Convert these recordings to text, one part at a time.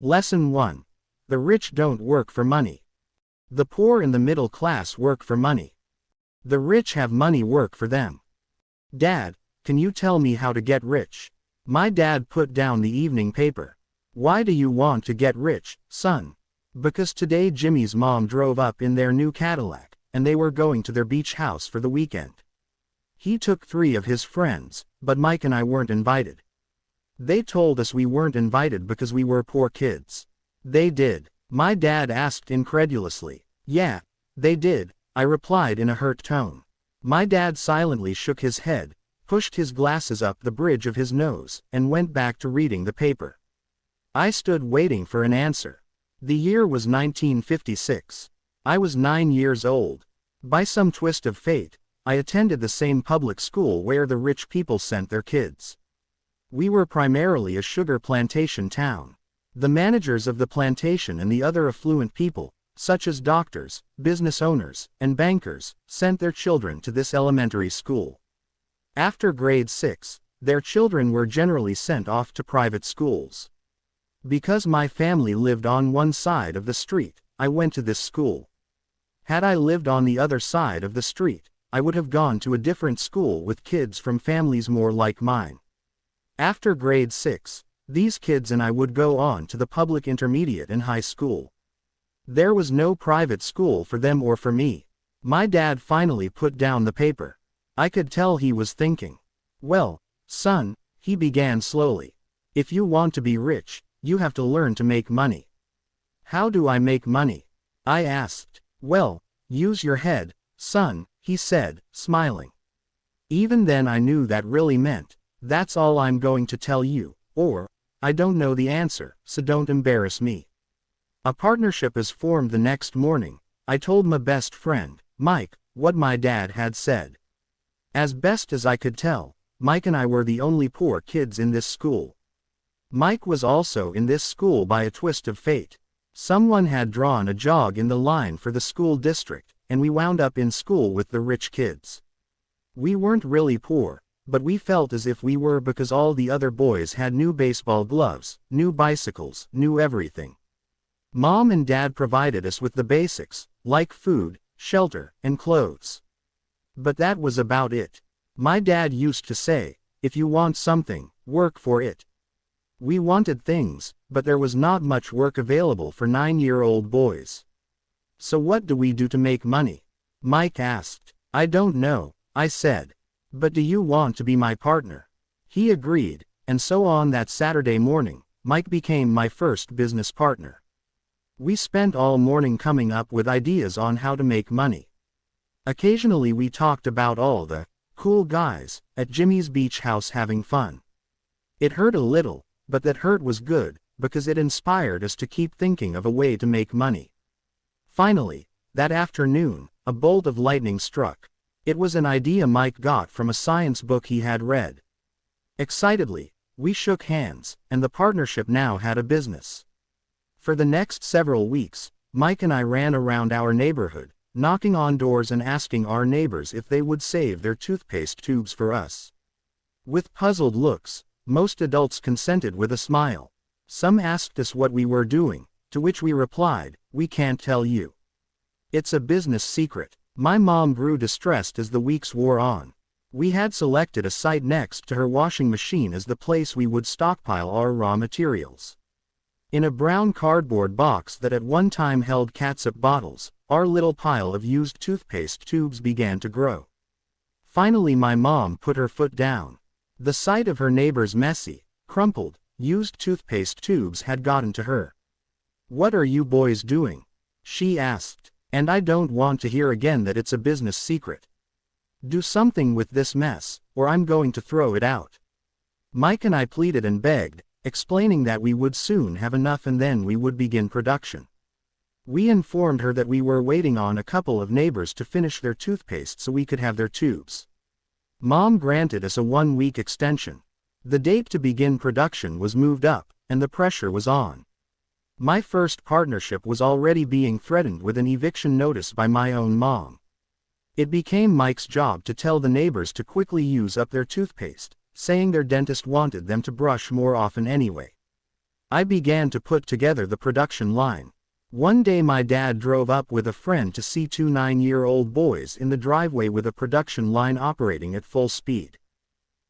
Lesson 1. The rich don't work for money. The poor and the middle class work for money. The rich have money work for them. Dad, can you tell me how to get rich? My dad put down the evening paper. Why do you want to get rich, son? Because today Jimmy's mom drove up in their new Cadillac, and they were going to their beach house for the weekend. He took 3 of his friends, but Mike and I weren't invited. They told us we weren't invited because we were poor kids. They did. My dad asked incredulously. Yeah, they did, I replied in a hurt tone. My dad silently shook his head, pushed his glasses up the bridge of his nose, and went back to reading the paper. I stood waiting for an answer. The year was 1956. I was 9 years old. By some twist of fate, I attended the same public school where the rich people sent their kids. We were primarily a sugar plantation town. The managers of the plantation and the other affluent people, such as doctors, business owners, and bankers, sent their children to this elementary school. After grade 6, their children were generally sent off to private schools. Because my family lived on one side of the street, I went to this school. Had I lived on the other side of the street, I would have gone to a different school with kids from families more like mine. After grade 6, these kids and I would go on to the public intermediate and high school. There was no private school for them or for me. My dad finally put down the paper. I could tell he was thinking. Well, son, he began slowly. If you want to be rich, you have to learn to make money. How do I make money? I asked. Well, use your head, son, he said, smiling. Even then I knew that really meant, that's all I'm going to tell you, or, I don't know the answer, so don't embarrass me. A partnership is formed the next morning. I told my best friend, Mike, what my dad had said. As best as I could tell, Mike and I were the only poor kids in this school. Mike was also in this school by a twist of fate. Someone had drawn a jog in the line for the school district, and we wound up in school with the rich kids. We weren't really poor, but we felt as if we were because all the other boys had new baseball gloves, new bicycles, new everything. Mom and Dad provided us with the basics, like food, shelter, and clothes. But that was about it. My dad used to say, if you want something, work for it. We wanted things, but there was not much work available for 9-year-old boys. So what do we do to make money? Mike asked. I don't know, I said. But do you want to be my partner? He agreed, and so on that Saturday morning, Mike became my first business partner. We spent all morning coming up with ideas on how to make money. Occasionally we talked about all the cool guys at Jimmy's beach house having fun. It hurt a little, but that hurt was good, because it inspired us to keep thinking of a way to make money. Finally, that afternoon, a bolt of lightning struck. It was an idea Mike got from a science book he had read. Excitedly, we shook hands, and the partnership now had a business. For the next several weeks, Mike and I ran around our neighborhood, knocking on doors and asking our neighbors if they would save their toothpaste tubes for us. With puzzled looks, most adults consented with a smile. Some asked us what we were doing, to which we replied, we can't tell you. It's a business secret. My mom grew distressed as the weeks wore on. We had selected a site next to her washing machine as the place we would stockpile our raw materials. In a brown cardboard box that at one time held catsup bottles, our little pile of used toothpaste tubes began to grow. Finally my mom put her foot down. The sight of her neighbor's messy, crumpled, used toothpaste tubes had gotten to her. What are you boys doing? She asked. And I don't want to hear again that it's a business secret. Do something with this mess, or I'm going to throw it out. Mike and I pleaded and begged, explaining that we would soon have enough and then we would begin production. We informed her that we were waiting on a couple of neighbors to finish their toothpaste so we could have their tubes. Mom granted us a 1-week extension. The date to begin production was moved up, and the pressure was on. My first partnership was already being threatened with an eviction notice by my own mom. It became Mike's job to tell the neighbors to quickly use up their toothpaste, saying their dentist wanted them to brush more often anyway. I began to put together the production line. One day my dad drove up with a friend to see two 9-year-old boys in the driveway with a production line operating at full speed.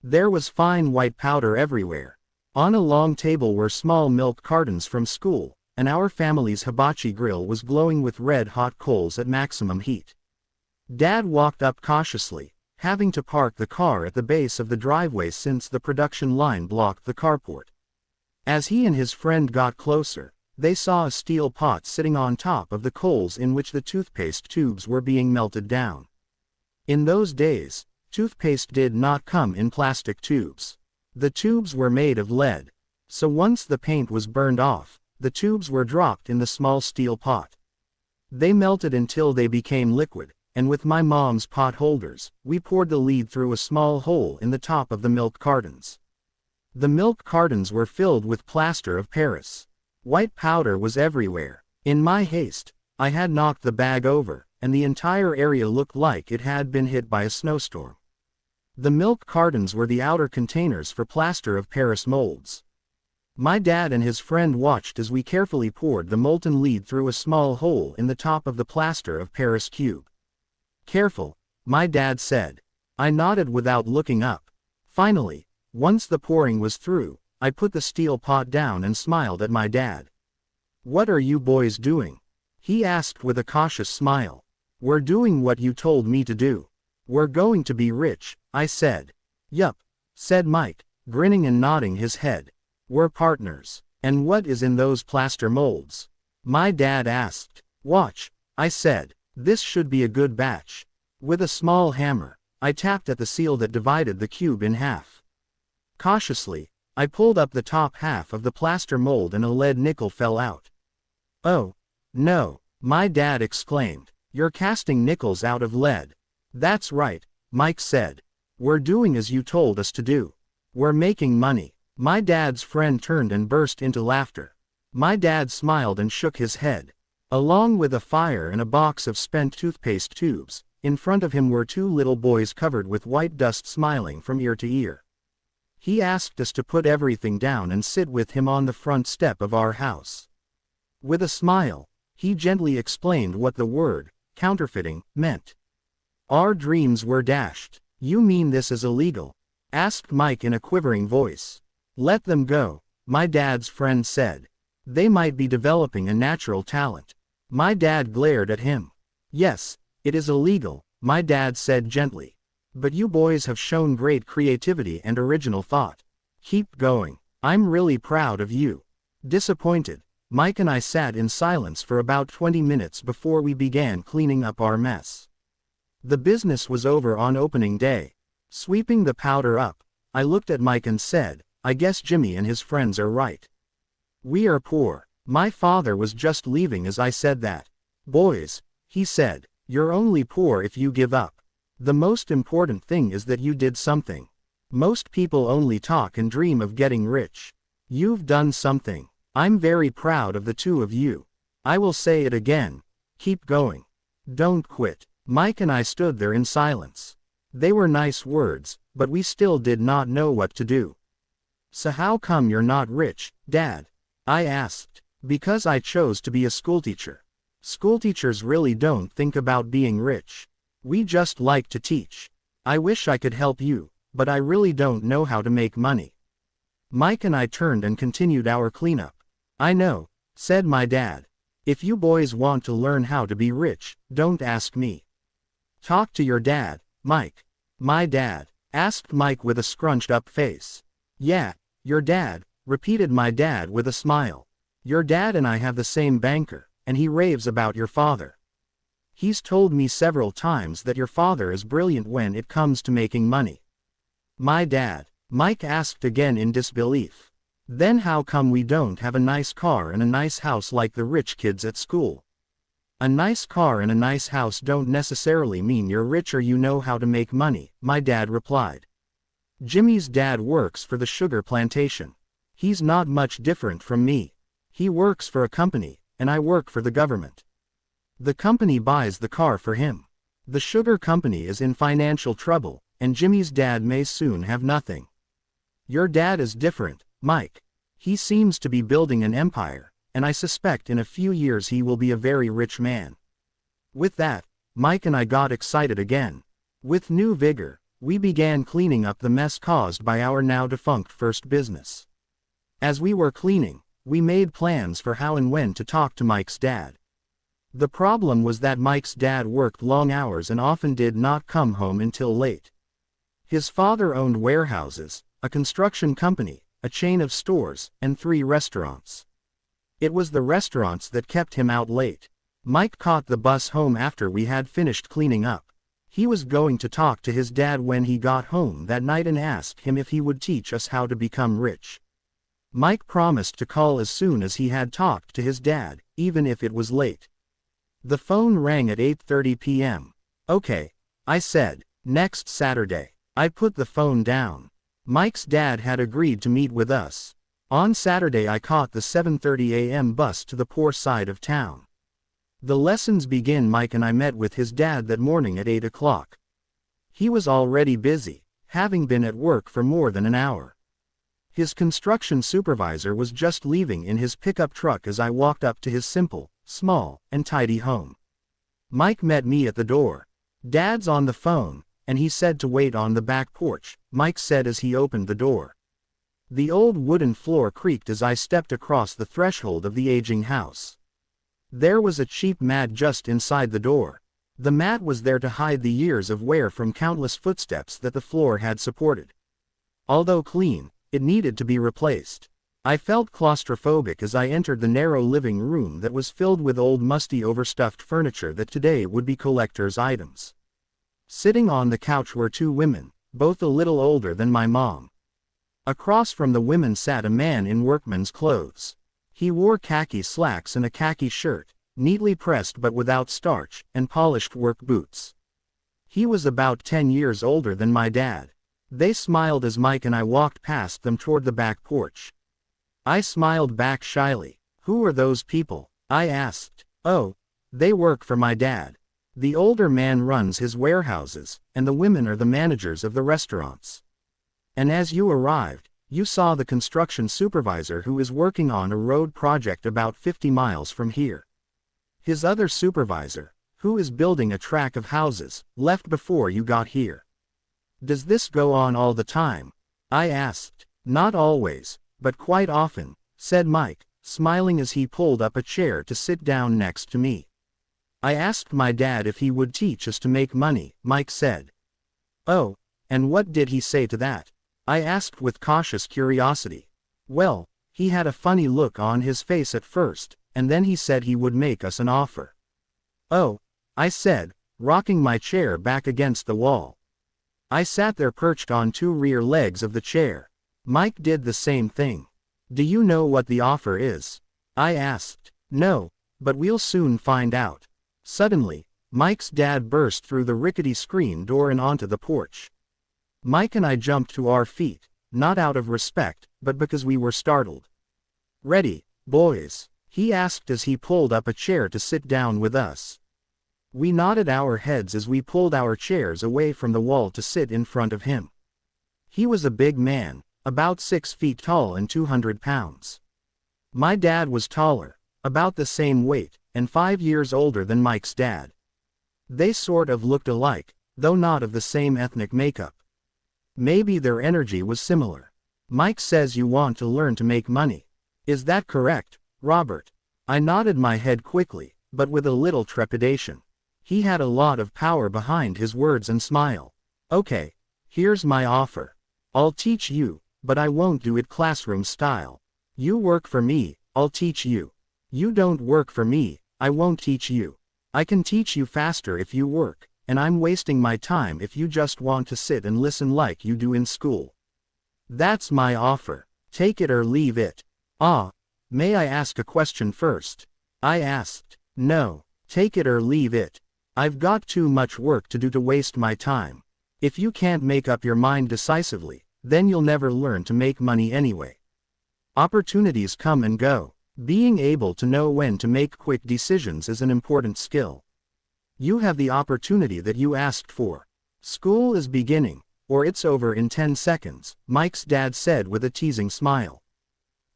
There was fine white powder everywhere. On a long table were small milk cartons from school, and our family's hibachi grill was glowing with red-hot coals at maximum heat. Dad walked up cautiously, having to park the car at the base of the driveway since the production line blocked the carport. As he and his friend got closer, they saw a steel pot sitting on top of the coals in which the toothpaste tubes were being melted down. In those days, toothpaste did not come in plastic tubes. The tubes were made of lead. So once the paint was burned off, the tubes were dropped in the small steel pot. They melted until they became liquid, and with my mom's pot holders, we poured the lead through a small hole in the top of the milk cartons. The milk cartons were filled with plaster of Paris. White powder was everywhere. In my haste, I had knocked the bag over, and the entire area looked like it had been hit by a snowstorm. The milk cartons were the outer containers for plaster of Paris molds. My dad and his friend watched as we carefully poured the molten lead through a small hole in the top of the plaster of Paris cube. "Careful," my dad said. I nodded without looking up. Finally, once the pouring was through, I put the steel pot down and smiled at my dad. "What are you boys doing?" he asked with a cautious smile. "We're doing what you told me to do. We're going to be rich," I said. "Yup," said Mike, grinning and nodding his head. "We're partners." "And what is in those plaster molds?" my dad asked. "Watch," I said. "This should be a good batch." With a small hammer, I tapped at the seal that divided the cube in half. Cautiously, I pulled up the top half of the plaster mold and a lead nickel fell out. "Oh, no," my dad exclaimed. "You're casting nickels out of lead." "That's right," Mike said. "We're doing as you told us to do. We're making money." My dad's friend turned and burst into laughter. My dad smiled and shook his head. Along with a fire and a box of spent toothpaste tubes, in front of him were two little boys covered with white dust smiling from ear to ear. He asked us to put everything down and sit with him on the front step of our house. With a smile, he gently explained what the word, counterfeiting, meant. Our dreams were dashed. "You mean this is illegal?" asked Mike in a quivering voice. "Let them go," my dad's friend said. "They might be developing a natural talent." My dad glared at him. "Yes, it is illegal," my dad said gently. "But you boys have shown great creativity and original thought. Keep going. I'm really proud of you." Disappointed, Mike and I sat in silence for about 20 minutes before we began cleaning up our mess. The business was over on opening day. Sweeping the powder up, I looked at Mike and said, "I guess Jimmy and his friends are right. We are poor." My father was just leaving as I said that. "Boys," he said, "you're only poor if you give up. The most important thing is that you did something. Most people only talk and dream of getting rich. You've done something. I'm very proud of the two of you. I will say it again. Keep going. Don't quit." Mike and I stood there in silence. They were nice words, but we still did not know what to do. "So how come you're not rich, Dad?" I asked. "Because I chose to be a schoolteacher. Schoolteachers really don't think about being rich. We just like to teach. I wish I could help you, but I really don't know how to make money." Mike and I turned and continued our cleanup. "I know," said my dad. "If you boys want to learn how to be rich, don't ask me. Talk to your dad, Mike." "My dad?" asked Mike with a scrunched up face. "Yeah, your dad," repeated my dad with a smile. "Your dad and I have the same banker, and he raves about your father. He's told me several times that your father is brilliant when it comes to making money." "My dad?" Mike asked again in disbelief. "Then how come we don't have a nice car and a nice house like the rich kids at school?" "A nice car and a nice house don't necessarily mean you're rich or you know how to make money," my dad replied. "Jimmy's dad works for the sugar plantation. He's not much different from me. He works for a company, and I work for the government. The company buys the car for him. The sugar company is in financial trouble, and Jimmy's dad may soon have nothing." "Your dad is different, Mike." He seems to be building an empire, and I suspect in a few years he will be a very rich man." With that, Mike and I got excited again. With new vigor, we began cleaning up the mess caused by our now defunct first business. As we were cleaning, we made plans for how and when to talk to Mike's dad. The problem was that Mike's dad worked long hours and often did not come home until late. His father owned warehouses, a construction company, a chain of stores, and 3 restaurants. It was the restaurants that kept him out late. Mike caught the bus home after we had finished cleaning up. He was going to talk to his dad when he got home that night and asked him if he would teach us how to become rich. Mike promised to call as soon as he had talked to his dad, even if it was late. The phone rang at 8:30 p.m. "Okay," I said, "next Saturday." I put the phone down. Mike's dad had agreed to meet with us. On Saturday I caught the 7:30 a.m. bus to the poor side of town. The lessons begin. Mike and I met with his dad that morning at 8 o'clock. He was already busy, having been at work for more than an hour. His construction supervisor was just leaving in his pickup truck as I walked up to his simple, small, and tidy home. Mike met me at the door. "Dad's on the phone, and he said to wait on the back porch," Mike said as he opened the door. The old wooden floor creaked as I stepped across the threshold of the aging house. There was a cheap mat just inside the door. The mat was there to hide the years of wear from countless footsteps that the floor had supported. Although clean, it needed to be replaced. I felt claustrophobic as I entered the narrow living room that was filled with old musty overstuffed furniture that today would be collector's items. Sitting on the couch were 2 women, both a little older than my mom. Across from the women sat a man in workman's clothes. He wore khaki slacks and a khaki shirt, neatly pressed but without starch, and polished work boots. He was about 10 years older than my dad. They smiled as Mike and I walked past them toward the back porch. I smiled back shyly. "Who are those people?" I asked. "Oh, they work for my dad. The older man runs his warehouses, and the women are the managers of the restaurants. And as you arrived, you saw the construction supervisor who is working on a road project about 50 miles from here. His other supervisor, who is building a track of houses, left before you got here." "Does this go on all the time?" I asked. "Not always, but quite often," said Mike, smiling as he pulled up a chair to sit down next to me. "I asked my dad if he would teach us to make money," Mike said. "Oh, and what did he say to that?" I asked with cautious curiosity. "Well, he had a funny look on his face at first, and then he said he would make us an offer." "Oh," I said, rocking my chair back against the wall. I sat there perched on 2 rear legs of the chair. Mike did the same thing. "Do you know what the offer is?" I asked. "No, but we'll soon find out." Suddenly, Mike's dad burst through the rickety screen door and onto the porch. Mike and I jumped to our feet, not out of respect, but because we were startled. "Ready, boys?" he asked as he pulled up a chair to sit down with us. We nodded our heads as we pulled our chairs away from the wall to sit in front of him. He was a big man, about 6 feet tall and 200 pounds. My dad was taller, about the same weight, and 5 years older than Mike's dad. They sort of looked alike, though not of the same ethnic makeup. Maybe their energy was similar. "Mike says you want to learn to make money. Is that correct, Robert?" I nodded my head quickly, but with a little trepidation. He had a lot of power behind his words and smile. "Okay, here's my offer. I'll teach you, but I won't do it classroom style. You work for me, I'll teach you. You don't work for me, I won't teach you. I can teach you faster if you work, and I'm wasting my time if you just want to sit and listen like you do in school. That's my offer. Take it or leave it." "Ah, may I ask a question first?" I asked. "No, take it or leave it. I've got too much work to do to waste my time. If you can't make up your mind decisively, then you'll never learn to make money anyway. Opportunities come and go. Being able to know when to make quick decisions is an important skill. You have the opportunity that you asked for. School is beginning, or it's over in 10 seconds, Mike's dad said with a teasing smile.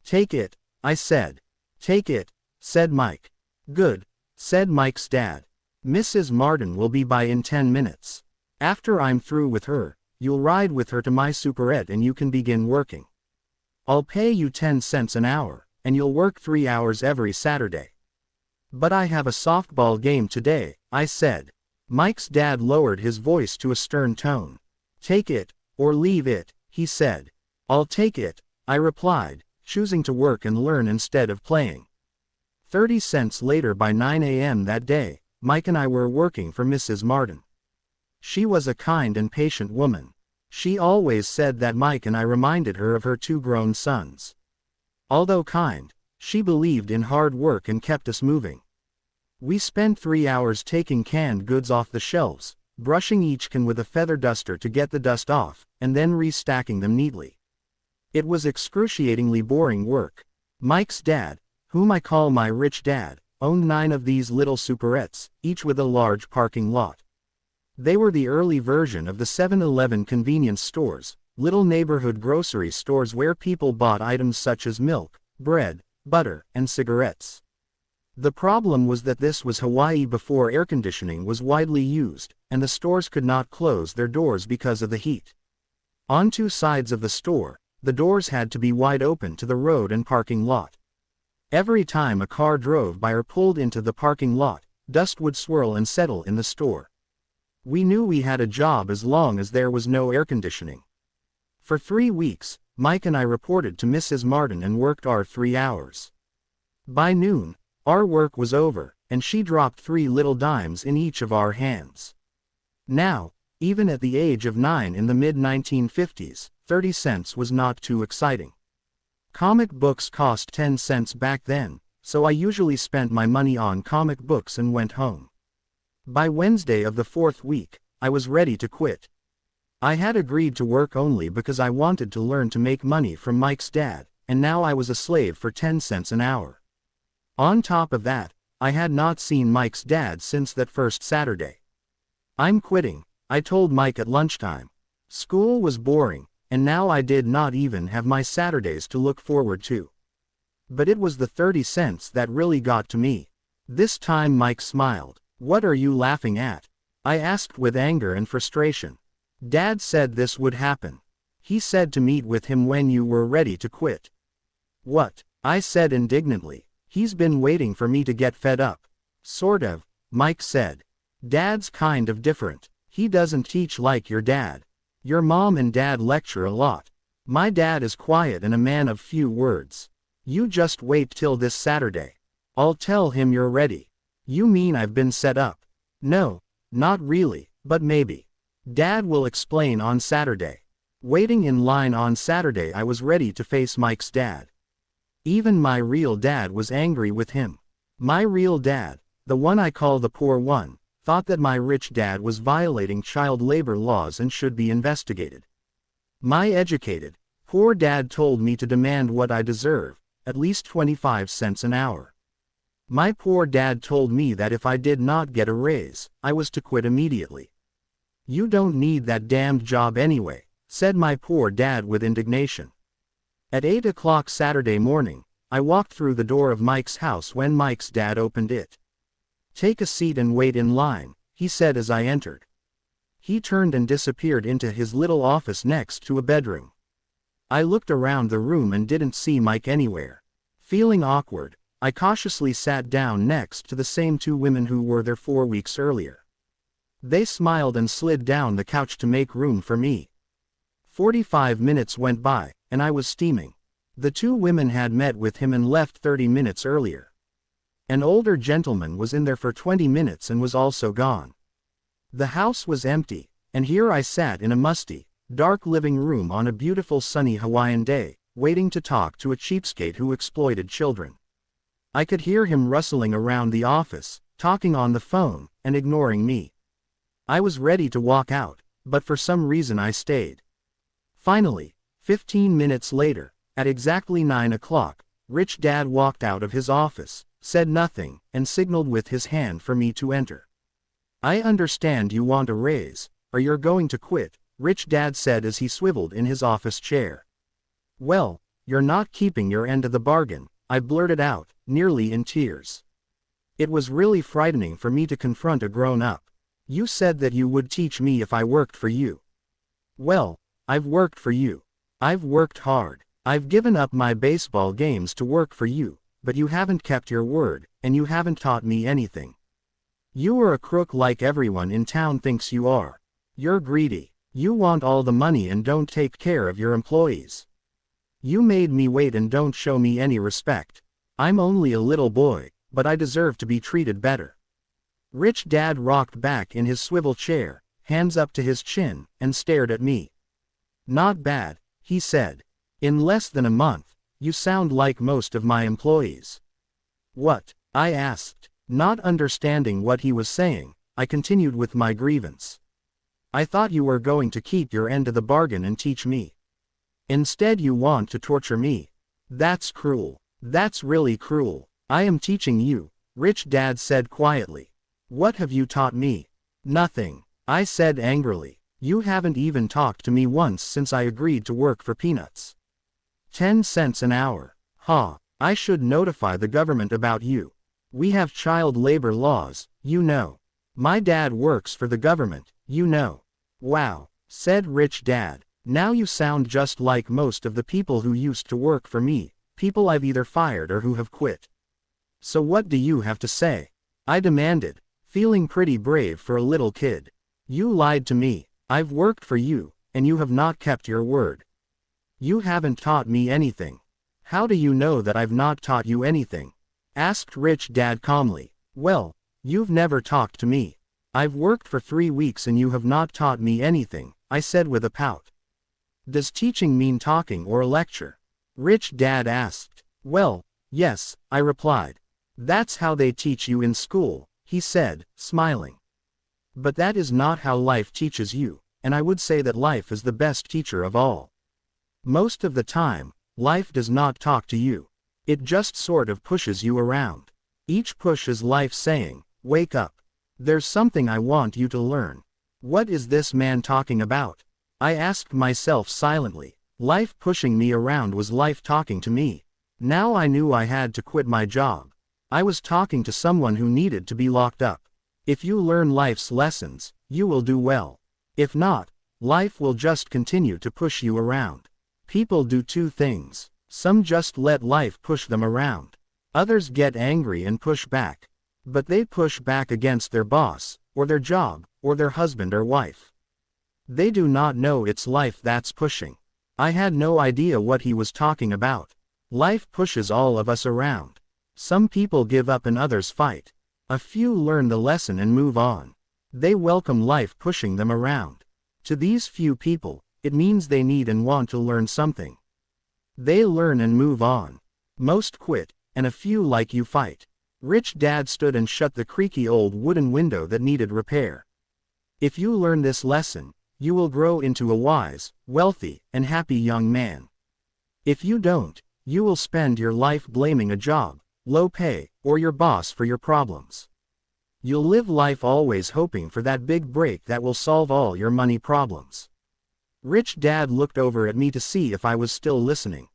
Take it, I said. Take it, said Mike. Good, said Mike's dad. Mrs. Martin will be by in 10 minutes. After I'm through with her, you'll ride with her to my superette and you can begin working. I'll pay you 10 cents an hour, and you'll work 3 hours every Saturday. But I have a softball game today, I said. Mike's dad lowered his voice to a stern tone. Take it, or leave it, he said. I'll take it, I replied, choosing to work and learn instead of playing. 30 cents later by 9 a.m. that day, Mike and I were working for Mrs. Martin. She was a kind and patient woman. She always said that Mike and I reminded her of her 2 grown sons. Although kind, she believed in hard work and kept us moving. We spent 3 hours taking canned goods off the shelves, brushing each can with a feather duster to get the dust off, and then restacking them neatly. It was excruciatingly boring work. Mike's dad, whom I call my rich dad, owned 9 of these little superettes, each with a large parking lot. They were the early version of the 7-Eleven convenience stores, little neighborhood grocery stores where people bought items such as milk, bread, butter, and cigarettes. The problem was that this was Hawaii before air conditioning was widely used, and the stores could not close their doors because of the heat. On 2 sides of the store, the doors had to be wide open to the road and parking lot. Every time a car drove by or pulled into the parking lot, dust would swirl and settle in the store. We knew we had a job as long as there was no air conditioning. For 3 weeks, Mike and I reported to Mrs. Martin and worked our 3 hours. By noon, our work was over, and she dropped 3 little dimes in each of our hands. Now, even at the age of 9 in the mid-1950s, 30 cents was not too exciting. Comic books cost 10 cents back then, so I usually spent my money on comic books and went home. By Wednesday of the 4th week, I was ready to quit. I had agreed to work only because I wanted to learn to make money from Mike's dad, and now I was a slave for 10 cents an hour. On top of that, I had not seen Mike's dad since that first Saturday. I'm quitting, I told Mike at lunchtime. School was boring, and now I did not even have my Saturdays to look forward to. But it was the 30 cents that really got to me. This time Mike smiled. What are you laughing at? I asked with anger and frustration. Dad said this would happen. He said to meet with him when you were ready to quit. What? I said indignantly. He's been waiting for me to get fed up. Sort of, Mike said. Dad's kind of different. He doesn't teach like your dad. Your mom and dad lecture a lot. My dad is quiet and a man of few words. You just wait till this Saturday. I'll tell him you're ready. You mean I've been set up? No, not really, but maybe. Dad will explain on Saturday. Waiting in line on Saturday, I was ready to face Mike's dad. Even my real dad was angry with him. My real dad, the one I call the poor one, thought that my rich dad was violating child labor laws and should be investigated. My educated, poor dad told me to demand what I deserve, at least 25 cents an hour. My poor dad told me that if I did not get a raise, I was to quit immediately. You don't need that damned job anyway, said my poor dad with indignation. At 8 o'clock Saturday morning, I walked through the door of Mike's house when Mike's dad opened it. Take a seat and wait in line, he said as I entered. He turned and disappeared into his little office next to a bedroom. I looked around the room and didn't see Mike anywhere. Feeling awkward, I cautiously sat down next to the same 2 women who were there 4 weeks earlier. They smiled and slid down the couch to make room for me. 45 minutes went by, and I was steaming. The 2 women had met with him and left 30 minutes earlier. An older gentleman was in there for 20 minutes and was also gone. The house was empty, and here I sat in a musty, dark living room on a beautiful sunny Hawaiian day, waiting to talk to a cheapskate who exploited children. I could hear him rustling around the office, talking on the phone, and ignoring me. I was ready to walk out, but for some reason I stayed. Finally, 15 minutes later, at exactly 9 o'clock, Rich Dad walked out of his office, said nothing, and signaled with his hand for me to enter. I understand you want a raise, or you're going to quit, Rich Dad said as he swiveled in his office chair. Well, "You're not keeping your end of the bargain," I blurted out, nearly in tears. It was really frightening for me to confront a grown-up. "You said that you would teach me if I worked for you." "Well, I've worked for you. I've worked hard. I've given up my baseball games to work for you, but you haven't kept your word, and you haven't taught me anything. You are a crook like everyone in town thinks you are. You're greedy. You want all the money and don't take care of your employees. You made me wait and don't show me any respect. I'm only a little boy, but I deserve to be treated better." Rich Dad rocked back in his swivel chair, hands up to his chin, and stared at me. "Not bad," he said. "In less than a month, you sound like most of my employees." "What?" I asked. Not understanding what he was saying, I continued with my grievance. "I thought you were going to keep your end of the bargain and teach me. Instead you want to torture me. That's cruel. That's really cruel." "I am teaching you," Rich Dad said quietly. "What have you taught me?" "Nothing," I said angrily. "You haven't even talked to me once since I agreed to work for peanuts. 10 cents an hour. Ha, I should notify the government about you. We have child labor laws, you know. My dad works for the government, you know." "Wow," said Rich Dad. "Now you sound just like most of the people who used to work for me, people I've either fired or who have quit. So what do you have to say?" I demanded, feeling pretty brave for a little kid. "You lied to me. I've worked for you, and you have not kept your word. You haven't taught me anything." "How do you know that I've not taught you anything?" asked Rich Dad calmly. "Well, you've never talked to me. I've worked for 3 weeks and you have not taught me anything," I said with a pout. "Does teaching mean talking or a lecture?" Rich Dad asked. "Well, yes," I replied. "That's how they teach you in school," he said, smiling. "But that is not how life teaches you, and I would say that life is the best teacher of all. Most of the time, life does not talk to you. It just sort of pushes you around. Each push is life saying, 'Wake up. There's something I want you to learn.'" "What is this man talking about?" I asked myself silently. Life pushing me around was life talking to me. Now I knew I had to quit my job. I was talking to someone who needed to be locked up. If you learn life's lessons, you will do well. If not, life will just continue to push you around. People do 2 things. Some just let life push them around. Others get angry and push back. But they push back against their boss, or their job, or their husband or wife. They do not know it's life that's pushing. I had no idea what he was talking about. Life pushes all of us around. Some people give up and others fight. A few learn the lesson and move on. They welcome life pushing them around. To these few people, it means they need and want to learn something. They learn and move on. Most quit, and a few like you fight. Rich Dad stood and shut the creaky old wooden window that needed repair. "If you learn this lesson, you will grow into a wise, wealthy, and happy young man. If you don't, you will spend your life blaming a job, low pay, or your boss for your problems. You'll live life always hoping for that big break that will solve all your money problems." Rich Dad looked over at me to see if I was still listening.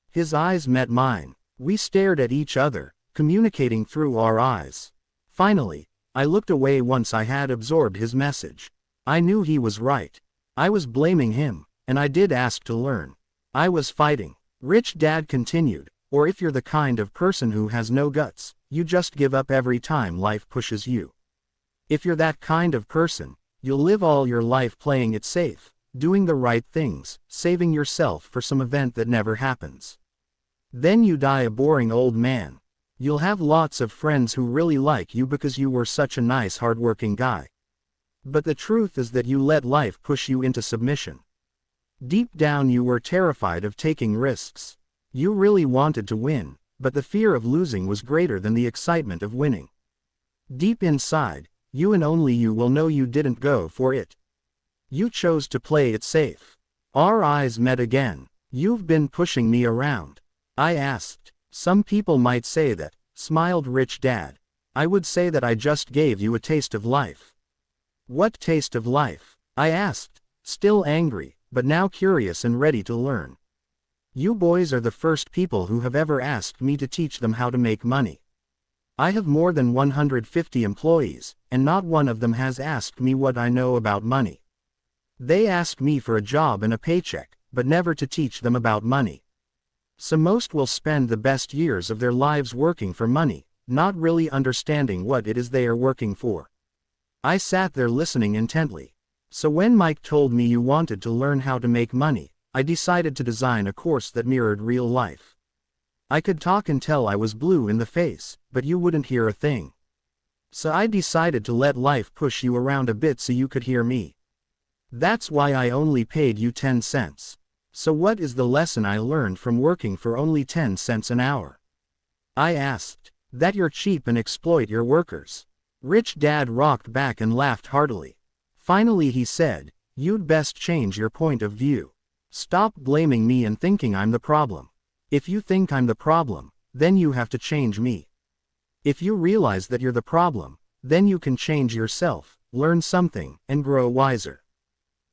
His eyes met mine. We stared at each other, communicating through our eyes. Finally, I looked away once I had absorbed his message. I knew he was right. I was blaming him, and I did ask to learn. I was fighting. Rich Dad continued, "Or if you're the kind of person who has no guts, you just give up every time life pushes you. If you're that kind of person, you'll live all your life playing it safe, doing the right things, saving yourself for some event that never happens. Then you die a boring old man. You'll have lots of friends who really like you because you were such a nice hardworking guy. But the truth is that you let life push you into submission. Deep down you were terrified of taking risks. You really wanted to win, but the fear of losing was greater than the excitement of winning. Deep inside, you and only you will know you didn't go for it. You chose to play it safe." Our eyes met again. "You've been pushing me around?" I asked. "Some people might say that," smiled Rich Dad. "I would say that I just gave you a taste of life." "What taste of life?" I asked, still angry, but now curious and ready to learn. You boys are the first people who have ever asked me to teach them how to make money. I have more than 150 employees, and not one of them has asked me what I know about money. They ask me for a job and a paycheck, but never to teach them about money. So most will spend the best years of their lives working for money, not really understanding what it is they are working for. I sat there listening intently. So when Mike told me you wanted to learn how to make money, I decided to design a course that mirrored real life. I could talk until I was blue in the face, but you wouldn't hear a thing. So I decided to let life push you around a bit so you could hear me. That's why I only paid you 10 cents. So what is the lesson I learned from working for only 10 cents an hour? I asked. That you're cheap and exploit your workers. Rich Dad rocked back and laughed heartily. Finally he said, you'd best change your point of view. Stop blaming me and thinking I'm the problem. If you think I'm the problem, then you have to change me. If you realize that you're the problem, then you can change yourself, learn something, and grow wiser.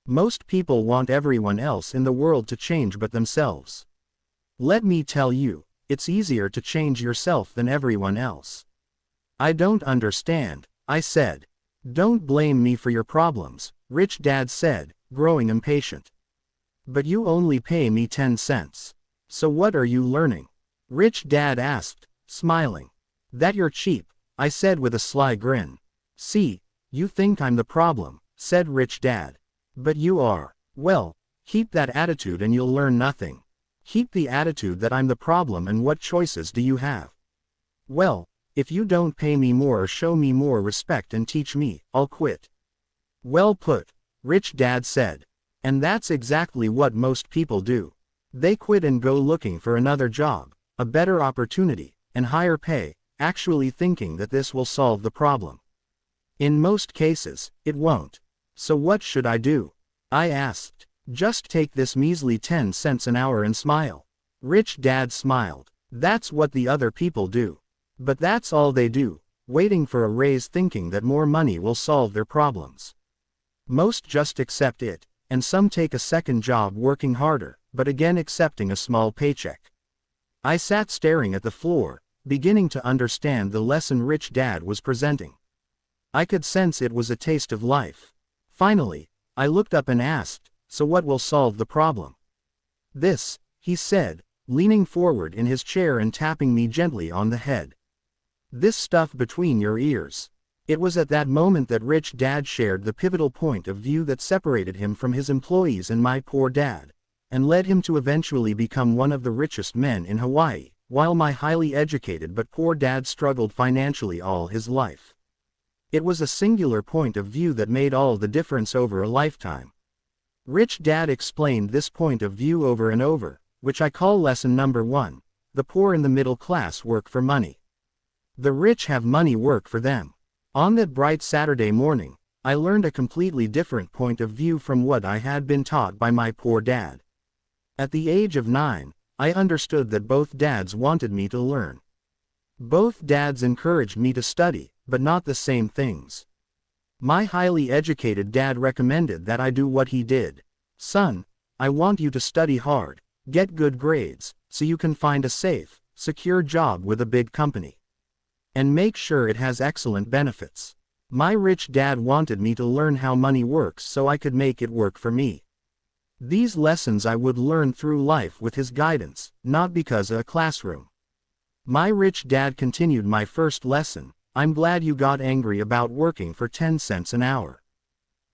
Most people want everyone else in the world to change but themselves. Let me tell you, it's easier to change yourself than everyone else. I don't understand, I said. Don't blame me for your problems, Rich Dad said, growing impatient. But you only pay me 10 cents. So what are you learning? Rich Dad asked, smiling. That you're cheap, I said with a sly grin. See, you think I'm the problem, said Rich Dad. But you are. Well, keep that attitude and you'll learn nothing. Keep the attitude that I'm the problem, and what choices do you have? Well, if you don't pay me more or show me more respect and teach me, I'll quit. Well put, Rich Dad said. And that's exactly what most people do. They quit and go looking for another job, a better opportunity, and higher pay, actually thinking that this will solve the problem. In most cases, it won't. So what should I do? I asked. Just take this measly 10 cents an hour and smile. Rich Dad smiled. That's what the other people do. But that's all they do, waiting for a raise thinking that more money will solve their problems. Most just accept it, and some take a second job working harder, but again accepting a small paycheck. I sat staring at the floor, beginning to understand the lesson Rich Dad was presenting. I could sense it was a taste of life. Finally, I looked up and asked, so what will solve the problem? This, he said, leaning forward in his chair and tapping me gently on the head. This stuff between your ears. It was at that moment that Rich Dad shared the pivotal point of view that separated him from his employees and my poor dad, and led him to eventually become one of the richest men in Hawaii, while my highly educated but poor dad struggled financially all his life. It was a singular point of view that made all the difference over a lifetime. Rich Dad explained this point of view over and over, which I call lesson number 1, the poor and the middle class work for money. The rich have money work for them. On that bright Saturday morning, I learned a completely different point of view from what I had been taught by my poor dad. At the age of 9, I understood that both dads wanted me to learn. Both dads encouraged me to study, but not the same things. My highly educated dad recommended that I do what he did. Son, I want you to study hard, get good grades, so you can find a safe, secure job with a big company. And make sure it has excellent benefits. My rich dad wanted me to learn how money works so I could make it work for me. These lessons I would learn through life with his guidance, not because of a classroom. My rich dad continued my first lesson. I'm glad you got angry about working for 10 cents an hour.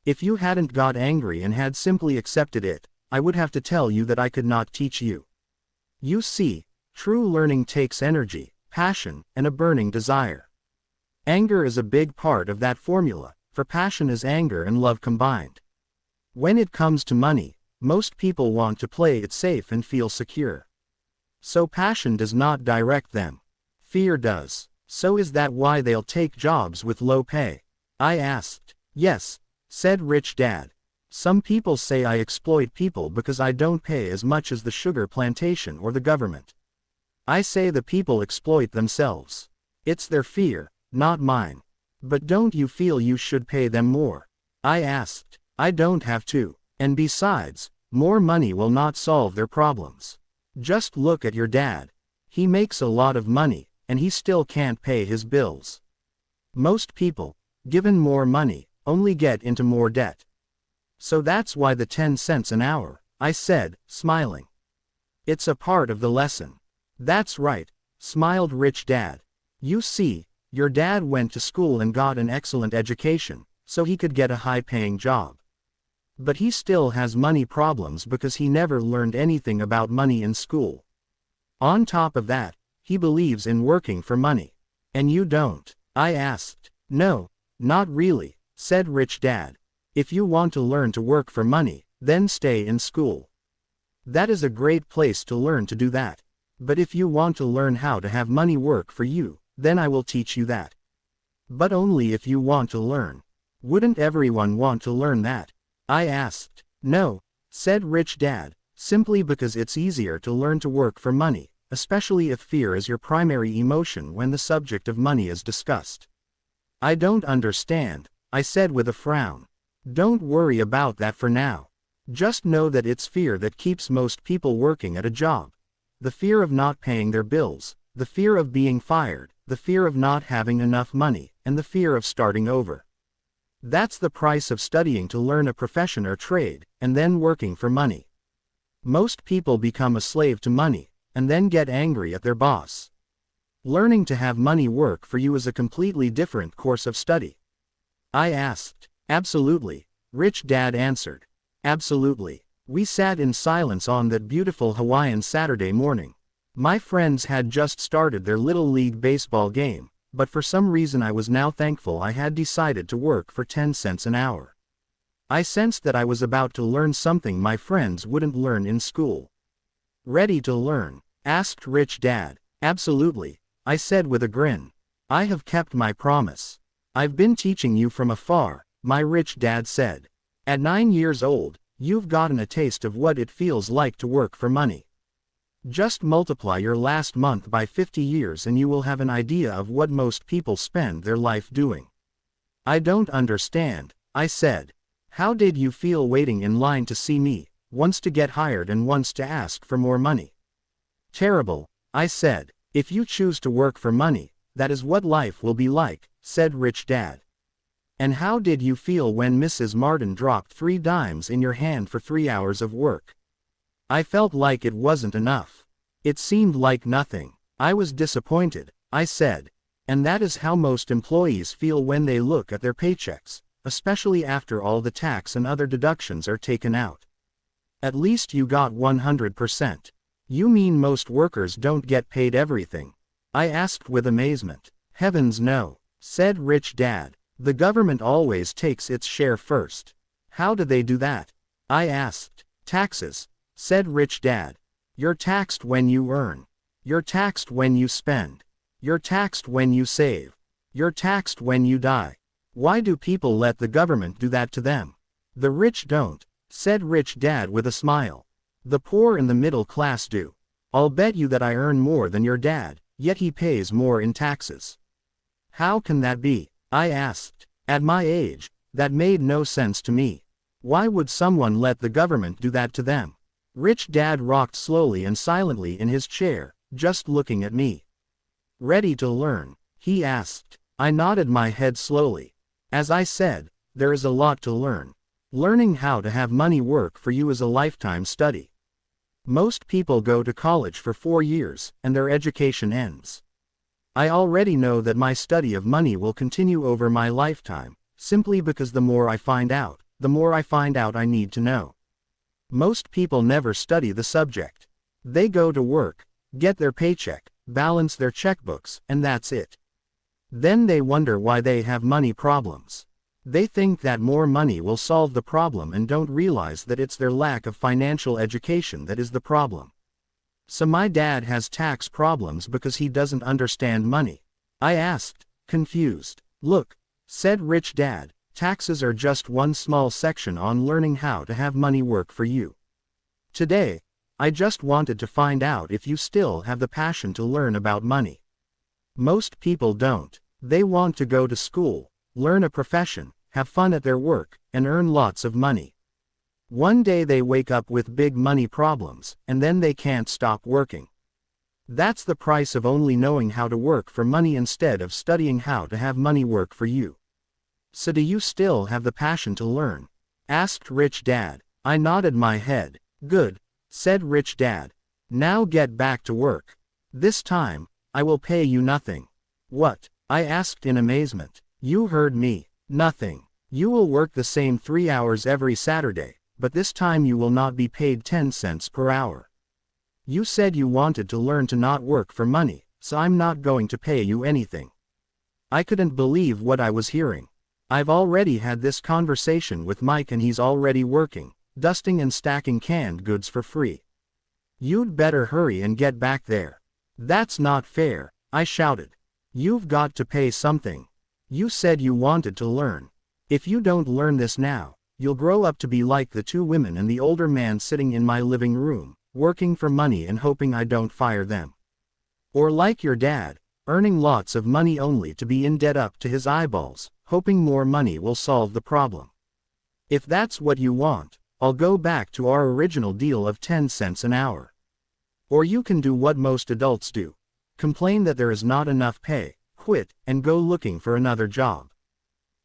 If you hadn't got angry and had simply accepted it, I would have to tell you that I could not teach you. You see, true learning takes energy, passion, and a burning desire. Anger is a big part of that formula, for passion is anger and love combined. When it comes to money, most people want to play it safe and feel secure. So passion does not direct them. Fear does. So is that why they'll take jobs with low pay? I asked. Yes, said Rich Dad. Some people say I exploit people because I don't pay as much as the sugar plantation or the government. I say the people exploit themselves. It's their fear, not mine. But don't you feel you should pay them more? I asked. I don't have to. And besides, more money will not solve their problems. Just look at your dad. He makes a lot of money, and he still can't pay his bills. Most people, given more money, only get into more debt. So that's why the 10 cents an hour, I said, smiling. It's a part of the lesson. That's right, smiled Rich Dad. You see, your dad went to school and got an excellent education, so he could get a high-paying job. But he still has money problems because he never learned anything about money in school. On top of that, he believes in working for money. And you don't? I asked. No, not really, said Rich Dad. If you want to learn to work for money, then stay in school. That is a great place to learn to do that. But if you want to learn how to have money work for you, then I will teach you that. But only if you want to learn. Wouldn't everyone want to learn that? I asked. No, said Rich Dad, simply because it's easier to learn to work for money, especially if fear is your primary emotion when the subject of money is discussed. I don't understand, I said with a frown. Don't worry about that for now. Just know that it's fear that keeps most people working at a job. The fear of not paying their bills, the fear of being fired, the fear of not having enough money, and the fear of starting over. That's the price of studying to learn a profession or trade, and then working for money. Most people become a slave to money, and then get angry at their boss. Learning to have money work for you is a completely different course of study. I asked. Absolutely, Rich Dad answered. Absolutely. We sat in silence on that beautiful Hawaiian Saturday morning. My friends had just started their Little League baseball game, but for some reason I was now thankful I had decided to work for 10 cents an hour. I sensed that I was about to learn something my friends wouldn't learn in school. Ready to learn? Asked Rich Dad. Absolutely, I said with a grin. I have kept my promise. I've been teaching you from afar, my Rich Dad said. At 9 years old, you've gotten a taste of what it feels like to work for money. Just multiply your last month by 50 years and you will have an idea of what most people spend their life doing. I don't understand, I said. How did you feel waiting in line to see me, once to get hired and once to ask for more money? Terrible, I said. If you choose to work for money, that is what life will be like, said Rich Dad. And how did you feel when Mrs. Martin dropped 3 dimes in your hand for 3 hours of work? I felt like it wasn't enough. It seemed like nothing. I was disappointed, I said. And that is how most employees feel when they look at their paychecks, especially after all the tax and other deductions are taken out. At least you got 100%. You mean most workers don't get paid everything? I asked with amazement. Heavens no, said Rich Dad. The government always takes its share first. How do they do that? I asked. Taxes, said Rich Dad. You're taxed when you earn. You're taxed when you spend. You're taxed when you save. You're taxed when you die. Why do people let the government do that to them? The rich don't, said Rich Dad with a smile. The poor and the middle class do. I'll bet you that I earn more than your dad, yet he pays more in taxes. How can that be? I asked. At my age, that made no sense to me. Why would someone let the government do that to them? Rich Dad rocked slowly and silently in his chair, just looking at me. Ready to learn? He asked. I nodded my head slowly. As I said, there is a lot to learn. Learning how to have money work for you is a lifetime study. Most people go to college for 4 years, and their education ends. I already know that my study of money will continue over my lifetime, simply because the more I find out, the more I find out I need to know. Most people never study the subject. They go to work, get their paycheck, balance their checkbooks, and that's it. Then they wonder why they have money problems. They think that more money will solve the problem and don't realize that it's their lack of financial education that is the problem. So my dad has tax problems because he doesn't understand money. I asked, confused. Look, said Rich Dad, taxes are just one small section on learning how to have money work for you. Today, I just wanted to find out if you still have the passion to learn about money. Most people don't. They want to go to school, learn a profession, have fun at their work, and earn lots of money. One day they wake up with big money problems, and then they can't stop working. That's the price of only knowing how to work for money instead of studying how to have money work for you. So do you still have the passion to learn? Asked Rich Dad. I nodded my head. Good, said Rich Dad. Now get back to work. This time, I will pay you nothing. What? I asked in amazement. You heard me. Nothing. You will work the same 3 hours every Saturday, but this time you will not be paid 10 cents per hour. You said you wanted to learn to not work for money, so I'm not going to pay you anything. I couldn't believe what I was hearing. I've already had this conversation with Mike and he's already working, dusting and stacking canned goods for free. You'd better hurry and get back there. That's not fair, I shouted. You've got to pay something. You said you wanted to learn. If you don't learn this now, you'll grow up to be like the two women and the older man sitting in my living room, working for money and hoping I don't fire them. Or like your dad, earning lots of money only to be in debt up to his eyeballs, hoping more money will solve the problem. If that's what you want, I'll go back to our original deal of 10 cents an hour. Or you can do what most adults do. Complain that there is not enough pay, quit, and go looking for another job.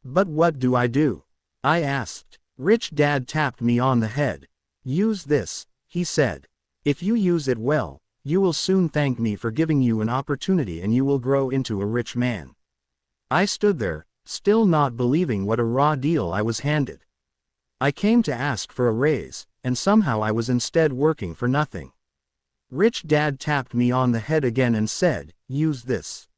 But what do? I asked. Rich Dad tapped me on the head. Use this, he said. If you use it well, you will soon thank me for giving you an opportunity and you will grow into a rich man. I stood there, still not believing what a raw deal I was handed. I came to ask for a raise, and somehow I was instead working for nothing. Rich Dad tapped me on the head again and said, use this.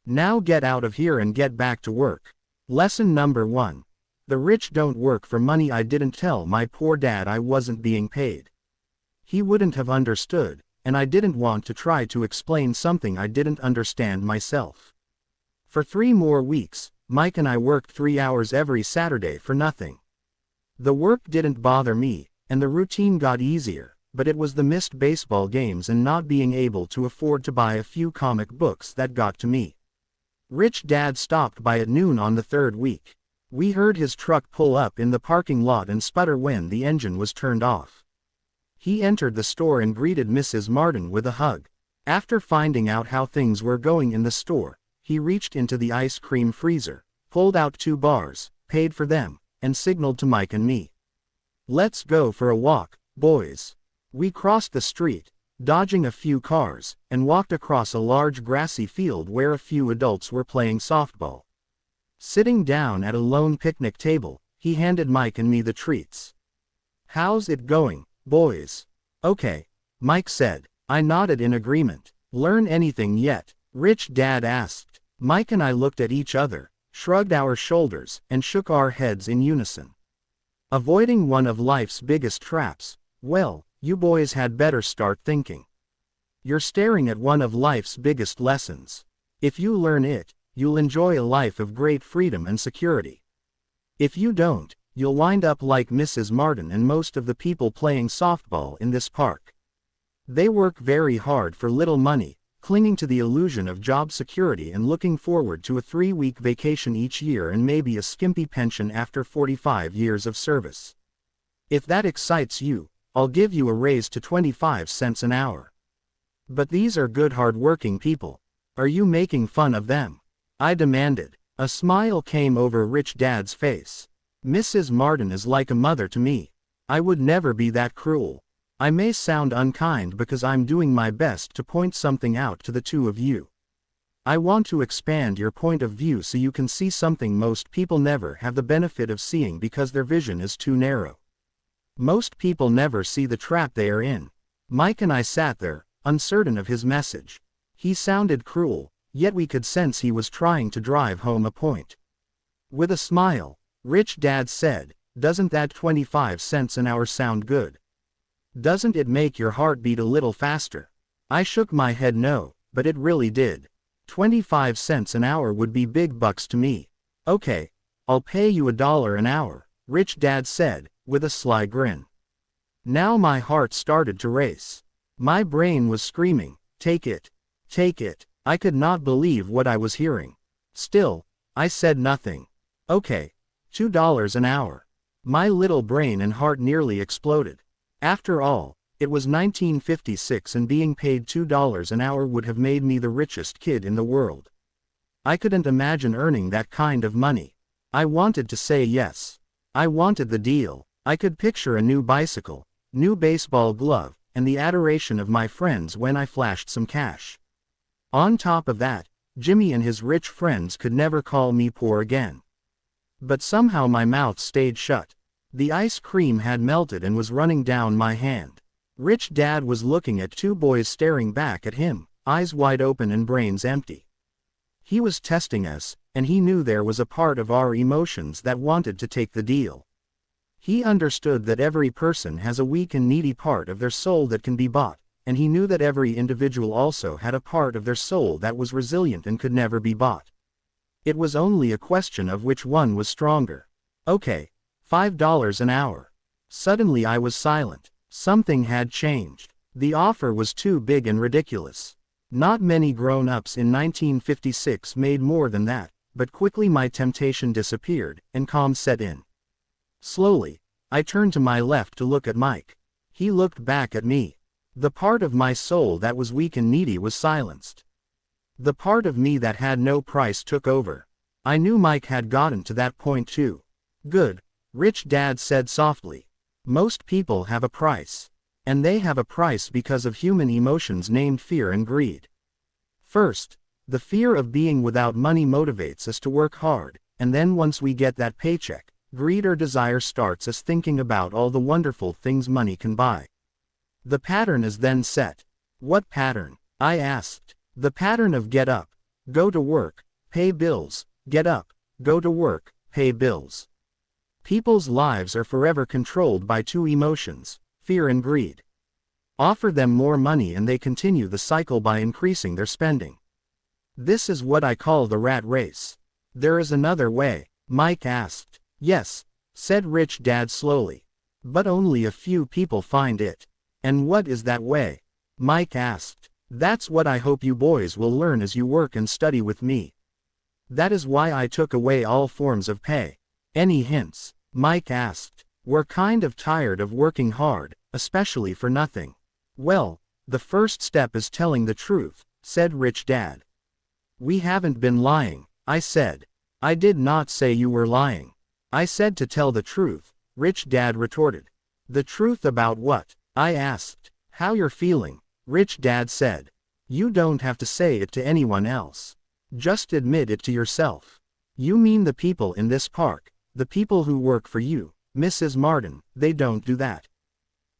Now get out of here and get back to work. Lesson number 1. The rich don't work for money. I didn't tell my poor dad I wasn't being paid. He wouldn't have understood, and I didn't want to try to explain something I didn't understand myself. For 3 more weeks, Mike and I worked 3 hours every Saturday for nothing. The work didn't bother me, and the routine got easier, but it was the missed baseball games and not being able to afford to buy a few comic books that got to me. Rich Dad stopped by at noon on the 3rd week. We heard his truck pull up in the parking lot and sputter when the engine was turned off. He entered the store and greeted Mrs. Martin with a hug. After finding out how things were going in the store, he reached into the ice cream freezer, pulled out 2 bars, paid for them, and signaled to Mike and me. Let's go for a walk, boys. We crossed the street, dodging a few cars, and walked across a large grassy field where a few adults were playing softball. Sitting down at a lone picnic table, he handed Mike and me the treats. How's it going, boys? Okay, Mike said. I nodded in agreement. Learn anything yet? Rich Dad asked. Mike and I looked at each other, shrugged our shoulders, and shook our heads in unison. Avoiding one of life's biggest traps. Well, you boys had better start thinking. You're staring at one of life's biggest lessons. If you learn it, you'll enjoy a life of great freedom and security. If you don't, you'll wind up like Mrs. Martin and most of the people playing softball in this park. They work very hard for little money, clinging to the illusion of job security and looking forward to a 3-week vacation each year and maybe a skimpy pension after 45 years of service. If that excites you, I'll give you a raise to 25 cents an hour. But these are good hard-working people. Are you making fun of them? I demanded. A smile came over Rich Dad's face. Mrs. Martin is like a mother to me. I would never be that cruel. I may sound unkind because I'm doing my best to point something out to the two of you. I want to expand your point of view so you can see something most people never have the benefit of seeing because their vision is too narrow. Most people never see the trap they are in. Mike and I sat there, uncertain of his message. He sounded cruel, yet we could sense he was trying to drive home a point. With a smile, Rich Dad said, "Doesn't that 25 cents an hour sound good? Doesn't it make your heart beat a little faster?" I shook my head no, but it really did. 25 cents an hour would be big bucks to me. Okay, I'll pay you $1 an hour, Rich Dad said, with a sly grin. Now my heart started to race. My brain was screaming, "Take it! Take it!" I could not believe what I was hearing. Still, I said nothing. Okay, $2 an hour. My little brain and heart nearly exploded. After all, it was 1956 and being paid $2 an hour would have made me the richest kid in the world. I couldn't imagine earning that kind of money. I wanted to say yes. I wanted the deal. I could picture a new bicycle, new baseball glove, and the adoration of my friends when I flashed some cash. On top of that, Jimmy and his rich friends could never call me poor again. But somehow my mouth stayed shut. The ice cream had melted and was running down my hand. Rich Dad was looking at two boys staring back at him, eyes wide open and brains empty. He was testing us, and he knew there was a part of our emotions that wanted to take the deal. He understood that every person has a weak and needy part of their soul that can be bought, and he knew that every individual also had a part of their soul that was resilient and could never be bought. It was only a question of which one was stronger. Okay, $5 an hour. Suddenly I was silent. Something had changed. The offer was too big and ridiculous. Not many grown-ups in 1956 made more than that, but quickly my temptation disappeared, and calm set in. Slowly, I turned to my left to look at Mike. He looked back at me. The part of my soul that was weak and needy was silenced. The part of me that had no price took over. I knew Mike had gotten to that point too. Good, Rich Dad said softly. Most people have a price. And they have a price because of human emotions named fear and greed. First, the fear of being without money motivates us to work hard, and then once we get that paycheck, greed or desire starts us thinking about all the wonderful things money can buy. The pattern is then set. What pattern? I asked. The pattern of get up, go to work, pay bills, get up, go to work, pay bills. People's lives are forever controlled by two emotions, fear and greed. Offer them more money and they continue the cycle by increasing their spending. This is what I call the rat race. There is another way, Mike asked. Yes, said Rich Dad slowly. But only a few people find it. And what is that way? Mike asked. That's what I hope you boys will learn as you work and study with me. That is why I took away all forms of pay. Any hints? Mike asked. We're kind of tired of working hard, especially for nothing. Well, the first step is telling the truth, said Rich Dad. We haven't been lying, I said. I did not say you were lying. I said to tell the truth, Rich Dad retorted. The truth about what? I asked. How you're feeling, Rich Dad said. You don't have to say it to anyone else. Just admit it to yourself. You mean the people in this park, the people who work for you, Mrs. Martin, they don't do that.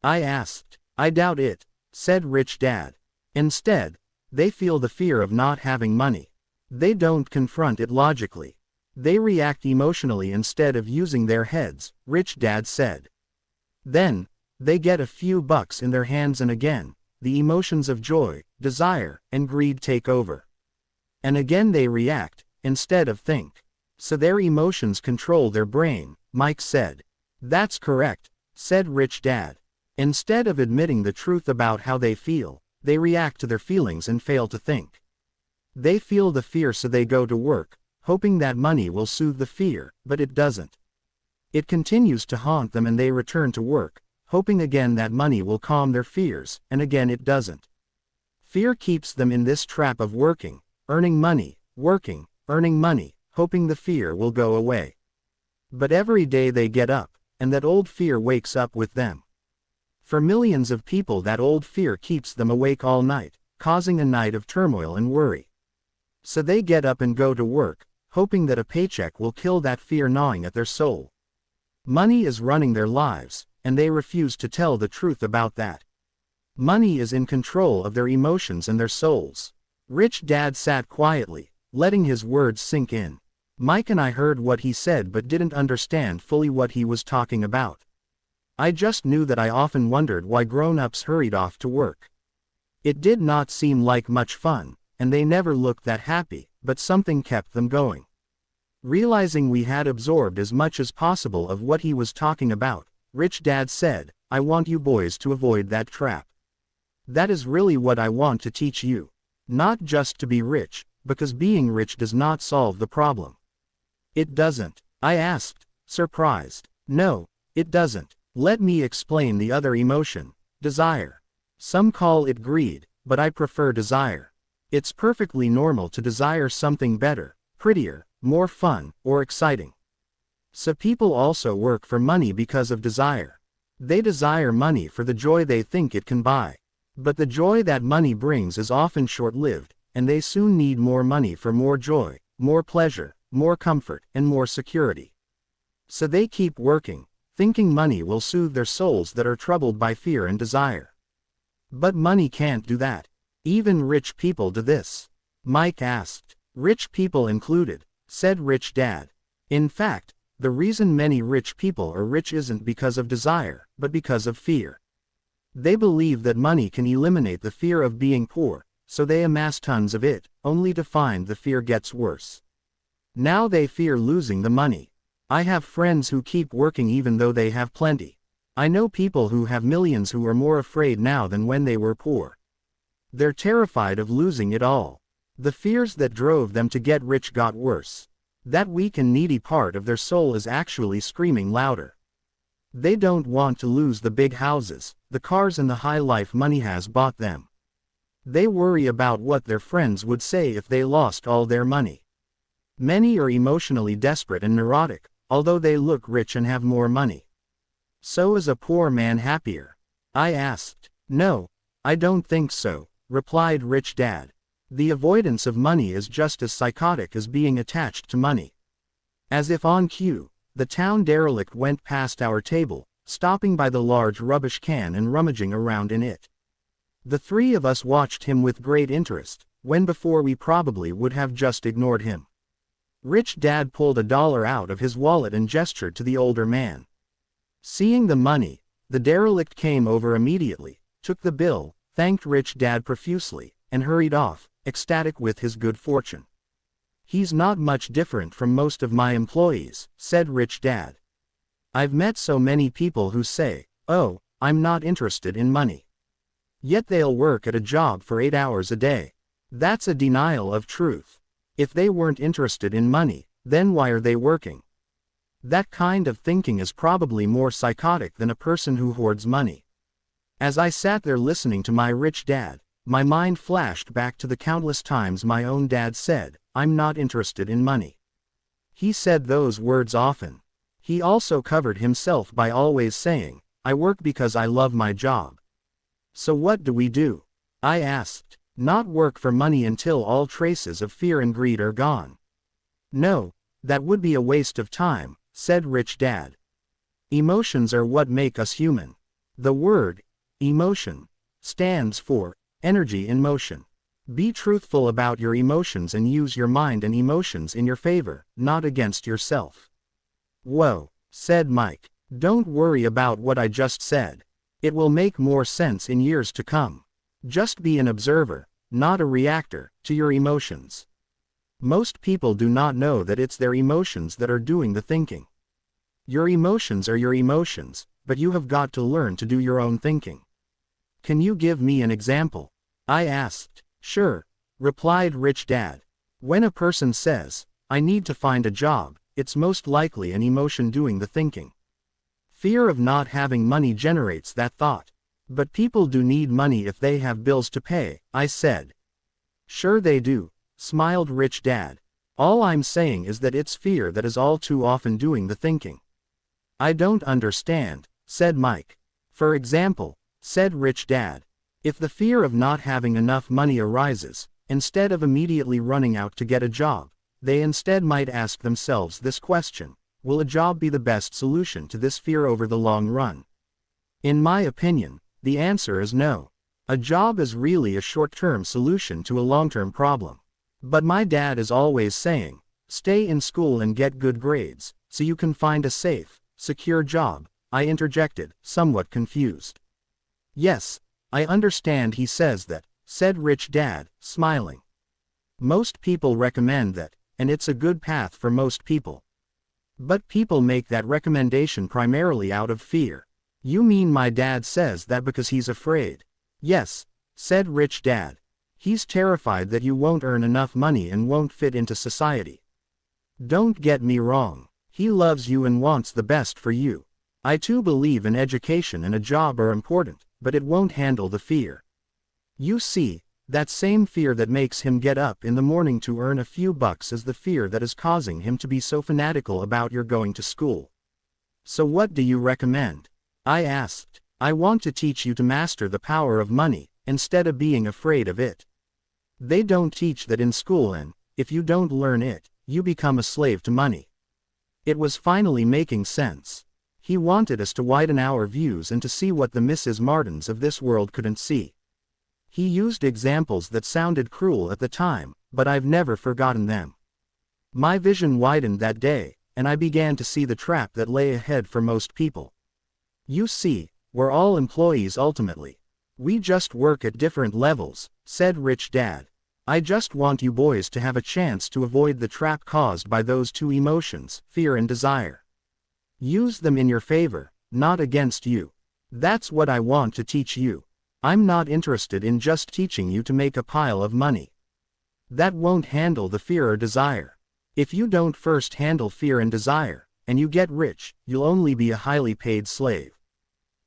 I asked. I doubt it, said Rich Dad. Instead, they feel the fear of not having money. They don't confront it logically. They react emotionally instead of using their heads, Rich Dad said. Then, they get a few bucks in their hands and again, the emotions of joy, desire, and greed take over. And again they react, instead of think. So their emotions control their brain, Mike said. That's correct, said Rich Dad. Instead of admitting the truth about how they feel, they react to their feelings and fail to think. They feel the fear so they go to work, hoping that money will soothe the fear, but it doesn't. It continues to haunt them and they return to work, hoping again that money will calm their fears, and again it doesn't. Fear keeps them in this trap of working, earning money, working, earning money, hoping the fear will go away. But every day they get up, and that old fear wakes up with them. For millions of people that old fear keeps them awake all night, causing a night of turmoil and worry. So they get up and go to work, hoping that a paycheck will kill that fear gnawing at their soul. Money is running their lives, and they refuse to tell the truth about that. Money is in control of their emotions and their souls. Rich Dad sat quietly, letting his words sink in. Mike and I heard what he said but didn't understand fully what he was talking about. I just knew that I often wondered why grown-ups hurried off to work. It did not seem like much fun, and they never looked that happy, but something kept them going. Realizing we had absorbed as much as possible of what he was talking about, Rich Dad said, I want you boys to avoid that trap. That is really what I want to teach you. Not just to be rich, because being rich does not solve the problem. It doesn't, I asked, surprised. No, It doesn't. Let me explain the other emotion, desire. Some call it greed, but I prefer desire. It's perfectly normal to desire something better, prettier, more fun, or exciting. So people also work for money because of desire. They desire money for the joy they think it can buy. But the joy that money brings is often short-lived, and they soon need more money for more joy, more pleasure, more comfort, and more security. So they keep working, thinking money will soothe their souls that are troubled by fear and desire. But money can't do that. Even rich people do this. Mike asked. Rich people included, said Rich Dad. In fact, the reason many rich people are rich isn't because of desire, but because of fear. They believe that money can eliminate the fear of being poor, so they amass tons of it, only to find the fear gets worse. Now they fear losing the money. I have friends who keep working even though they have plenty. I know people who have millions who are more afraid now than when they were poor. They're terrified of losing it all. The fears that drove them to get rich got worse. That weak and needy part of their soul is actually screaming louder. They don't want to lose the big houses, the cars and the high life money has bought them. They worry about what their friends would say if they lost all their money. Many are emotionally desperate and neurotic, although they look rich and have more money. So is a poor man happier? I asked. No, I don't think so, replied Rich Dad. The avoidance of money is just as psychotic as being attached to money. As if on cue, the town derelict went past our table, stopping by the large rubbish can and rummaging around in it. The three of us watched him with great interest, when before we probably would have just ignored him. Rich Dad pulled $1 out of his wallet and gestured to the older man. Seeing the money, the derelict came over immediately, took the bill, thanked Rich Dad profusely, and hurried off, ecstatic with his good fortune. He's not much different from most of my employees, said Rich Dad. I've met so many people who say, oh, I'm not interested in money. Yet they'll work at a job for 8 hours a day. That's a denial of truth. If they weren't interested in money, then why are they working? That kind of thinking is probably more psychotic than a person who hoards money. As I sat there listening to my Rich Dad, my mind flashed back to the countless times my own dad said, I'm not interested in money. He said those words often. He also covered himself by always saying, I work because I love my job. So what do we do? I asked. Not work for money until all traces of fear and greed are gone. No, that would be a waste of time, said Rich Dad. Emotions are what make us human. The word, emotion, stands for energy in motion. Be truthful about your emotions and use your mind and emotions in your favor, not against yourself. Whoa, said Mike. Don't worry about what I just said. It will make more sense in years to come. Just be an observer, not a reactor, to your emotions. Most people do not know that it's their emotions that are doing the thinking. Your emotions are your emotions, but you have got to learn to do your own thinking. Can you give me an example? I asked. Sure, replied Rich Dad. When a person says, I need to find a job, it's most likely an emotion doing the thinking. Fear of not having money generates that thought. But people do need money if they have bills to pay, I said. Sure they do, smiled Rich Dad. All I'm saying is that it's fear that is all too often doing the thinking. I don't understand, said Mike. For example, said Rich Dad, if the fear of not having enough money arises, instead of immediately running out to get a job, they instead might ask themselves this question, will a job be the best solution to this fear over the long run? In my opinion, the answer is no. A job is really a short-term solution to a long-term problem. But my dad is always saying, stay in school and get good grades, so you can find a safe, secure job, I interjected, somewhat confused. Yes, I understand he says that, said Rich Dad, smiling. Most people recommend that, and it's a good path for most people. But people make that recommendation primarily out of fear. You mean my dad says that because he's afraid? Yes, said Rich Dad. He's terrified that you won't earn enough money and won't fit into society. Don't get me wrong, he loves you and wants the best for you. I too believe an education and a job are important, but it won't handle the fear. You see, that same fear that makes him get up in the morning to earn a few bucks is the fear that is causing him to be so fanatical about your going to school. So what do you recommend? I asked. I want to teach you to master the power of money, instead of being afraid of it. They don't teach that in school, and, if you don't learn it, you become a slave to money. It was finally making sense. He wanted us to widen our views and to see what the Mrs. Martins of this world couldn't see. He used examples that sounded cruel at the time, but I've never forgotten them. My vision widened that day, and I began to see the trap that lay ahead for most people. You see, we're all employees ultimately. We just work at different levels, said Rich Dad. I just want you boys to have a chance to avoid the trap caused by those two emotions, fear and desire. Use them in your favor, not against you. That's what I want to teach you. I'm not interested in just teaching you to make a pile of money. That won't handle the fear or desire. If you don't first handle fear and desire, and you get rich, you'll only be a highly paid slave.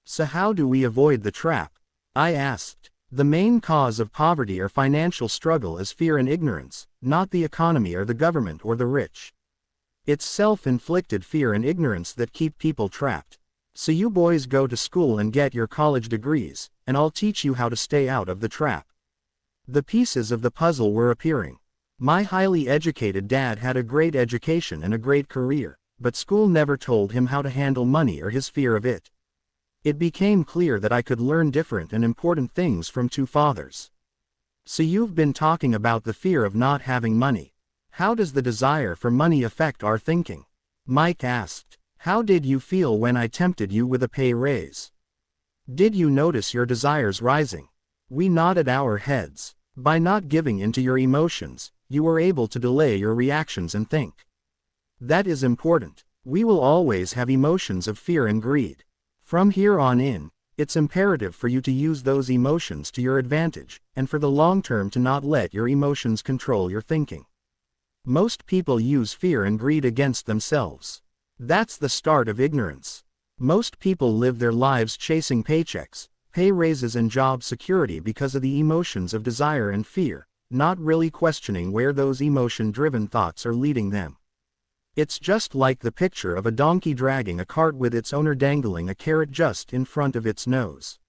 So how do we avoid the trap? I asked. The main cause of poverty or financial struggle is fear and ignorance, not the economy or the government or the rich. It's self-inflicted fear and ignorance that keep people trapped. So you boys go to school and get your college degrees, and I'll teach you how to stay out of the trap. The pieces of the puzzle were appearing. My highly educated dad had a great education and a great career, but school never told him how to handle money or his fear of it. It became clear that I could learn different and important things from two fathers. So you've been talking about the fear of not having money. How does the desire for money affect our thinking? Mike asked. How did you feel when I tempted you with a pay raise? Did you notice your desires rising? We nodded our heads. By not giving in to your emotions, you were able to delay your reactions and think. That is important. We will always have emotions of fear and greed. From here on in, it's imperative for you to use those emotions to your advantage, and for the long term to not let your emotions control your thinking. Most people use fear and greed against themselves. That's the start of ignorance. Most people live their lives chasing paychecks, pay raises and job security because of the emotions of desire and fear, not really questioning where those emotion-driven thoughts are leading them. It's just like the picture of a donkey dragging a cart with its owner dangling a carrot just in front of its nose.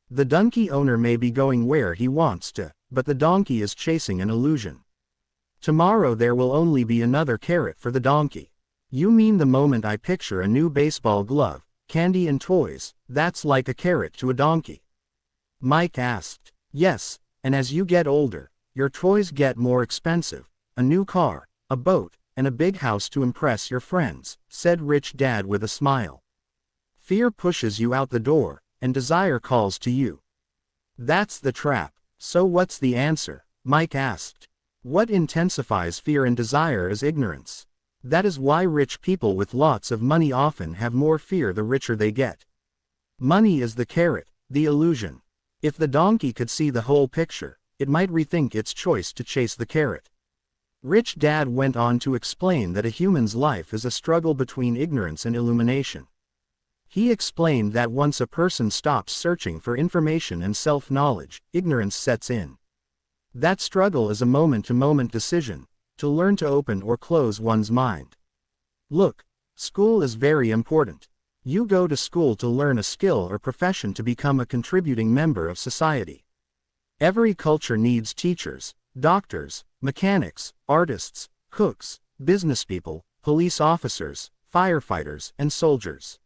The donkey owner may be going where he wants to, but the donkey is chasing an illusion. Tomorrow there will only be another carrot for the donkey. You mean the moment I picture a new baseball glove, candy and toys, that's like a carrot to a donkey? Mike asked. Yes, and as you get older, your toys get more expensive. A new car, a boat, and a big house to impress your friends, said Rich Dad with a smile. Fear pushes you out the door, and desire calls to you. That's the trap. So what's the answer? Mike asked. What intensifies fear and desire is ignorance. That is why rich people with lots of money often have more fear the richer they get. Money is the carrot, the illusion. If the donkey could see the whole picture, it might rethink its choice to chase the carrot. Rich Dad went on to explain that a human's life is a struggle between ignorance and illumination. He explained that once a person stops searching for information and self-knowledge, ignorance sets in. That struggle is a moment-to-moment decision, to learn to open or close one's mind. Look, school is very important. You go to school to learn a skill or profession to become a contributing member of society. Every culture needs teachers, doctors, mechanics, artists, cooks, businesspeople, police officers, firefighters, and soldiers.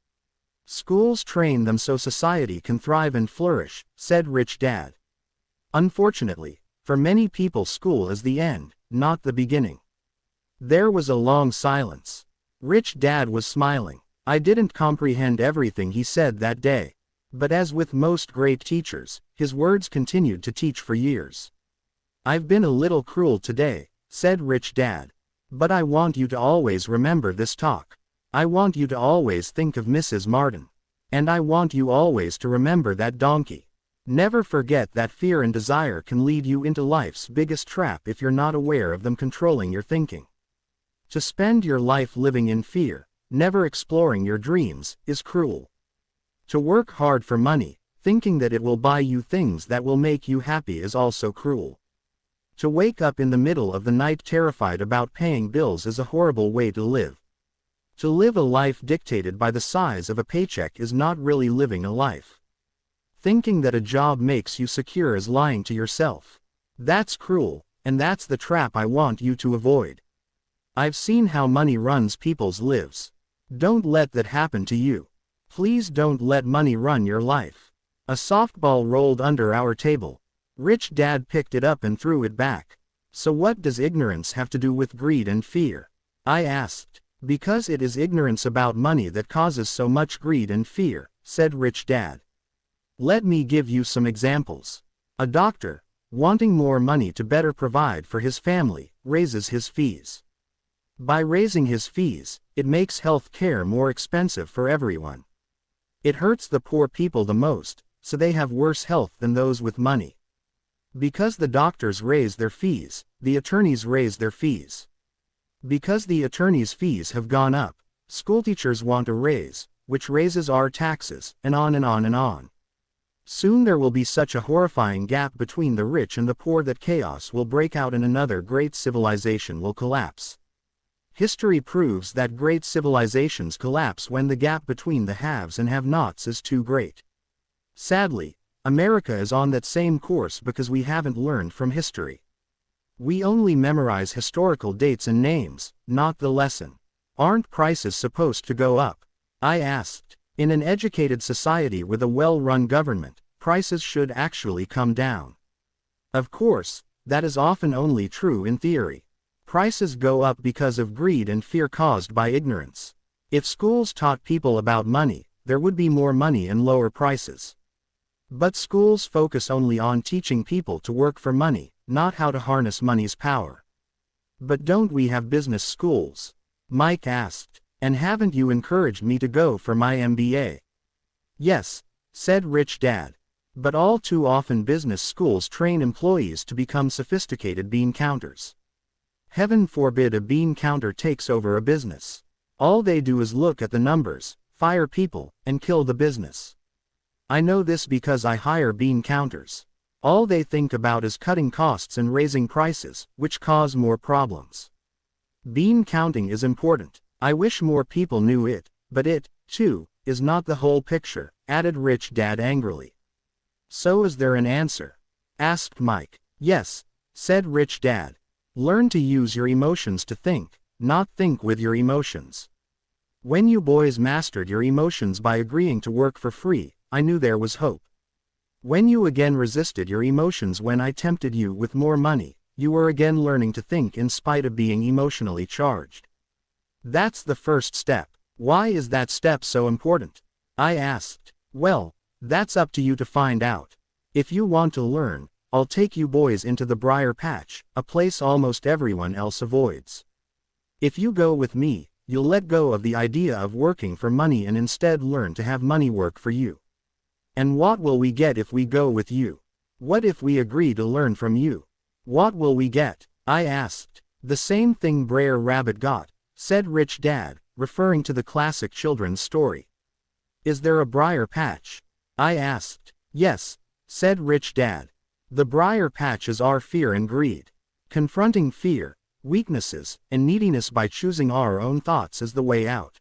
Schools train them so society can thrive and flourish, said Rich Dad. Unfortunately, for many people school is the end, not the beginning. There was a long silence. Rich Dad was smiling. I didn't comprehend everything he said that day. But as with most great teachers, his words continued to teach for years. I've been a little cruel today, said Rich Dad. But I want you to always remember this talk. I want you to always think of Mrs. Martin. And I want you always to remember that donkey. Never forget that fear and desire can lead you into life's biggest trap if you're not aware of them controlling your thinking. To spend your life living in fear, never exploring your dreams, is cruel. To work hard for money, thinking that it will buy you things that will make you happy, is also cruel. To wake up in the middle of the night terrified about paying bills is a horrible way to live. To live a life dictated by the size of a paycheck is not really living a life. Thinking that a job makes you secure is lying to yourself. That's cruel, and that's the trap I want you to avoid. I've seen how money runs people's lives. Don't let that happen to you. Please don't let money run your life. A softball rolled under our table. Rich Dad picked it up and threw it back. So what does ignorance have to do with greed and fear? I asked. Because it is ignorance about money that causes so much greed and fear, said Rich Dad. Let me give you some examples. A doctor, wanting more money to better provide for his family, raises his fees. By raising his fees, it makes health care more expensive for everyone. It hurts the poor people the most, so they have worse health than those with money. Because the doctors raise their fees, the attorneys raise their fees. Because the attorneys' fees have gone up, schoolteachers want a raise, which raises our taxes, and on and on and on. Soon there will be such a horrifying gap between the rich and the poor that chaos will break out and another great civilization will collapse. History proves that great civilizations collapse when the gap between the haves and have-nots is too great. Sadly, America is on that same course because we haven't learned from history. We only memorize historical dates and names, not the lesson. Aren't prices supposed to go up? I asked. In an educated society with a well-run government, prices should actually come down. Of course, that is often only true in theory. Prices go up because of greed and fear caused by ignorance. If schools taught people about money, there would be more money and lower prices. But schools focus only on teaching people to work for money, not how to harness money's power. But don't we have business schools? Mike asked. And haven't you encouraged me to go for my MBA? Yes, said Rich Dad. But all too often business schools train employees to become sophisticated bean counters. Heaven forbid a bean counter takes over a business. All they do is look at the numbers, fire people, and kill the business. I know this because I hire bean counters. All they think about is cutting costs and raising prices, which cause more problems. Bean counting is important. I wish more people knew it, but it, too, is not the whole picture, added Rich Dad angrily. So is there an answer? Asked Mike. Yes, said Rich Dad. Learn to use your emotions to think, not think with your emotions. When you boys mastered your emotions by agreeing to work for free, I knew there was hope. When you again resisted your emotions when I tempted you with more money, you were again learning to think in spite of being emotionally charged. That's the first step. Why is that step so important? I asked. Well, that's up to you to find out. If you want to learn, I'll take you boys into the briar patch, a place almost everyone else avoids. If you go with me, you'll let go of the idea of working for money and instead learn to have money work for you. And what will we get if we go with you? What if we agree to learn from you? What will we get? I asked. The same thing Brer Rabbit got, said Rich Dad, referring to the classic children's story. Is there a briar patch? I asked. Yes, said Rich Dad. The briar patch is our fear and greed. Confronting fear, weaknesses, and neediness by choosing our own thoughts is the way out.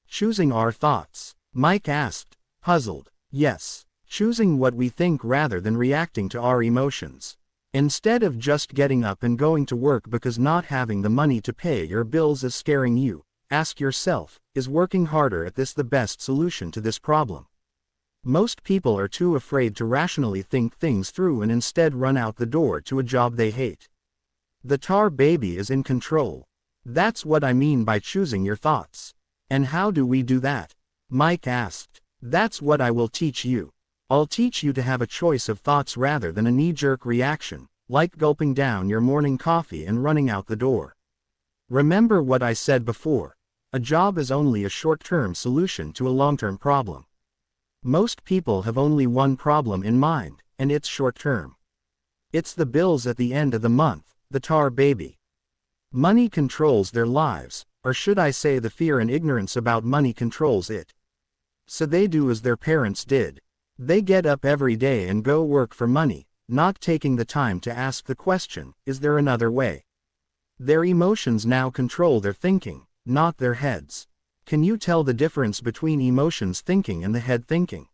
Choosing our thoughts? Mike asked, puzzled. Yes, choosing what we think rather than reacting to our emotions. Instead of just getting up and going to work because not having the money to pay your bills is scaring you, ask yourself, is working harder at this the best solution to this problem? Most people are too afraid to rationally think things through and instead run out the door to a job they hate. The tar baby is in control. That's what I mean by choosing your thoughts. And how do we do that? Mike asked. That's what I will teach you. I'll teach you to have a choice of thoughts rather than a knee-jerk reaction, like gulping down your morning coffee and running out the door. Remember what I said before. A job is only a short-term solution to a long-term problem. Most people have only one problem in mind, and it's short-term. It's the bills at the end of the month, the tar baby. Money controls their lives, or should I say the fear and ignorance about money controls it. So they do as their parents did. They get up every day and go work for money, not taking the time to ask the question, is there another way? Their emotions now control their thinking, not their heads. Can you tell the difference between emotions thinking and the head thinking?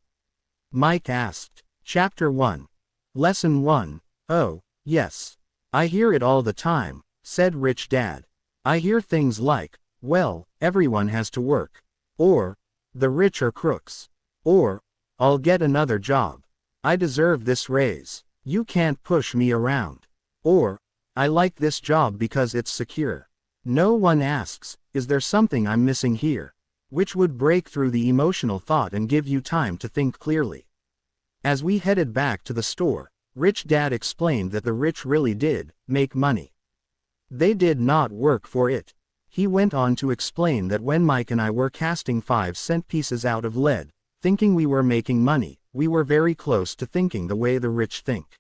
Mike asked. Chapter 1. Lesson 1. Oh, yes. I hear it all the time, said Rich Dad. I hear things like, well, everyone has to work. Or, the rich are crooks. Or, I'll get another job. I deserve this raise. You can't push me around. Or, I like this job because it's secure. No one asks, is there something I'm missing here? Which would break through the emotional thought and give you time to think clearly. As we headed back to the store, Rich Dad explained that the rich really did make money. They did not work for it. He went on to explain that when Mike and I were casting 5-cent pieces out of lead, thinking we were making money, we were very close to thinking the way the rich think.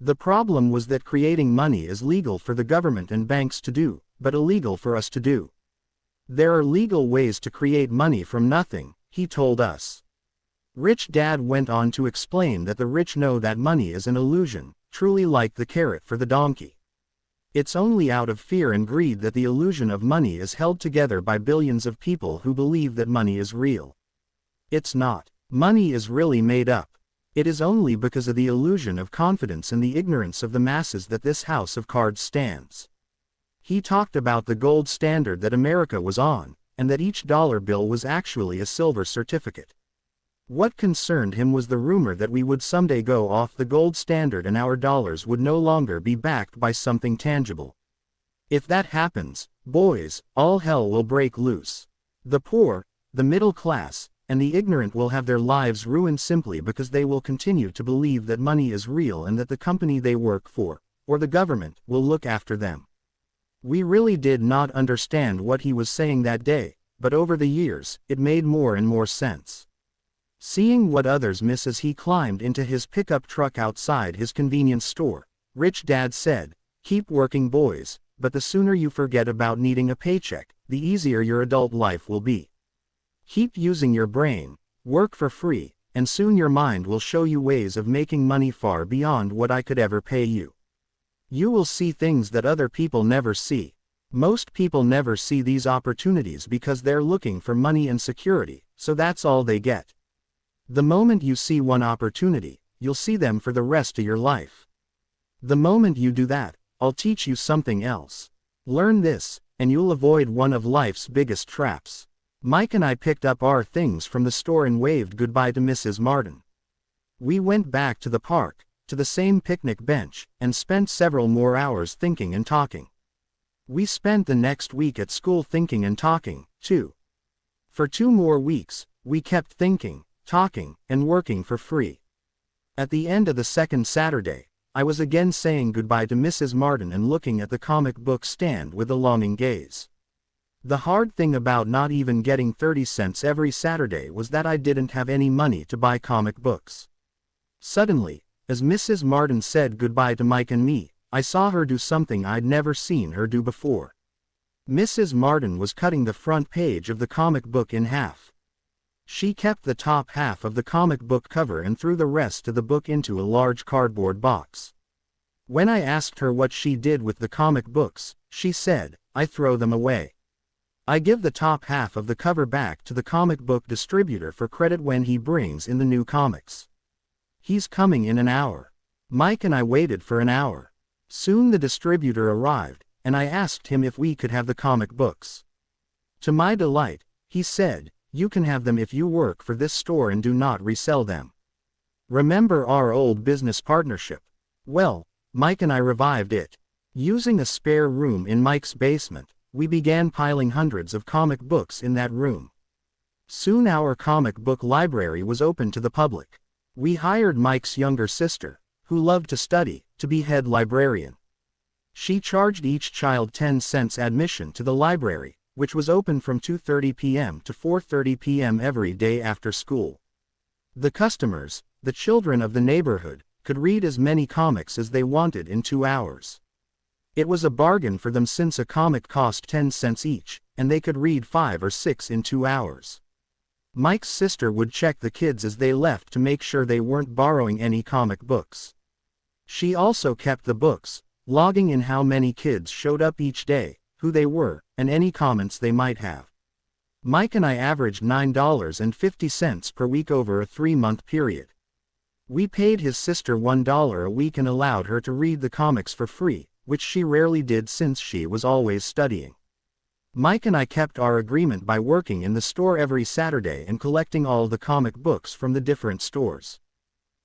The problem was that creating money is legal for the government and banks to do, but illegal for us to do. There are legal ways to create money from nothing, he told us. Rich Dad went on to explain that the rich know that money is an illusion, truly like the carrot for the donkey. It's only out of fear and greed that the illusion of money is held together by billions of people who believe that money is real. It's not. Money is really made up. It is only because of the illusion of confidence and the ignorance of the masses that this house of cards stands. He talked about the gold standard that America was on, and that each dollar bill was actually a silver certificate. What concerned him was the rumor that we would someday go off the gold standard and our dollars would no longer be backed by something tangible. If that happens, boys, all hell will break loose. The poor, the middle class, and the ignorant will have their lives ruined simply because they will continue to believe that money is real and that the company they work for, or the government, will look after them. We really did not understand what he was saying that day, but over the years, it made more and more sense. Seeing what others miss as he climbed into his pickup truck outside his convenience store, Rich Dad said, keep working boys, but the sooner you forget about needing a paycheck, the easier your adult life will be. Keep using your brain, work for free, and soon your mind will show you ways of making money far beyond what I could ever pay you. You will see things that other people never see. Most people never see these opportunities because they're looking for money and security, so that's all they get. The moment you see one opportunity, you'll see them for the rest of your life. The moment you do that, I'll teach you something else. Learn this, and you'll avoid one of life's biggest traps. Mike and I picked up our things from the store and waved goodbye to Mrs. Martin. We went back to the park, to the same picnic bench, and spent several more hours thinking and talking. We spent the next week at school thinking and talking, too. For 2 more weeks, we kept thinking, talking, and working for free. At the end of the second Saturday, I was again saying goodbye to Mrs. Martin and looking at the comic book stand with a longing gaze. The hard thing about not even getting 30 cents every Saturday was that I didn't have any money to buy comic books. Suddenly, as Mrs. Martin said goodbye to Mike and me, I saw her do something I'd never seen her do before. Mrs. Martin was cutting the front page of the comic book in half. She kept the top half of the comic book cover and threw the rest of the book into a large cardboard box. When I asked her what she did with the comic books, she said, I throw them away. I give the top half of the cover back to the comic book distributor for credit when he brings in the new comics. He's coming in an hour. Mike and I waited for an hour. Soon the distributor arrived, and I asked him if we could have the comic books. To my delight, he said, you can have them if you work for this store and do not resell them. Remember our old business partnership? Well, Mike and I revived it. Using a spare room in Mike's basement, we began piling hundreds of comic books in that room. Soon our comic book library was open to the public. We hired Mike's younger sister, who loved to study, to be head librarian. She charged each child 10 cents admission to the library, which was open from 2:30 p.m. to 4:30 p.m. every day after school. The customers, the children of the neighborhood, could read as many comics as they wanted in 2 hours. It was a bargain for them since a comic cost 10 cents each, and they could read 5 or 6 in 2 hours. Mike's sister would check the kids as they left to make sure they weren't borrowing any comic books. She also kept the books, logging in how many kids showed up each day, who they were, and any comments they might have. Mike and I averaged $9.50 per week over a 3-month period. We paid his sister $1 a week and allowed her to read the comics for free, which she rarely did since she was always studying. Mike and I kept our agreement by working in the store every Saturday and collecting all the comic books from the different stores.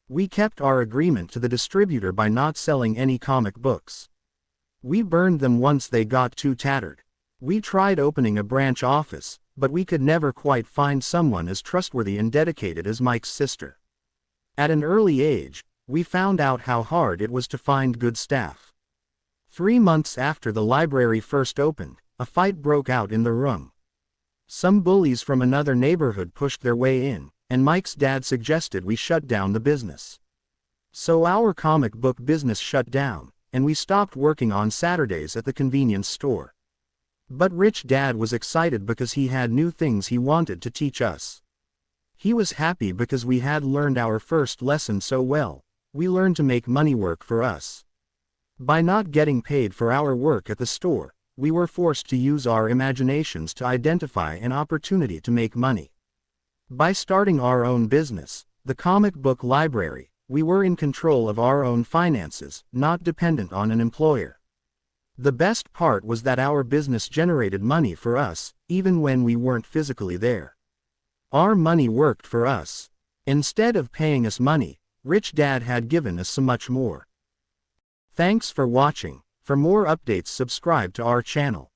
We kept our agreement to the distributor by not selling any comic books. We burned them once they got too tattered. We tried opening a branch office, but we could never quite find someone as trustworthy and dedicated as Mike's sister. At an early age, we found out how hard it was to find good staff. 3 months after the library first opened, a fight broke out in the room. Some bullies from another neighborhood pushed their way in, and Mike's dad suggested we shut down the business. So our comic book business shut down, and we stopped working on Saturdays at the convenience store. But Rich Dad was excited because he had new things he wanted to teach us. He was happy because we had learned our first lesson so well. We learned to make money work for us. By not getting paid for our work at the store, we were forced to use our imaginations to identify an opportunity to make money. By starting our own business, the comic book library, we were in control of our own finances, not dependent on an employer. The best part was that our business generated money for us, even when we weren't physically there. Our money worked for us. Instead of paying us money, Rich Dad had given us so much more. Thanks for watching. For more updates, subscribe to our channel.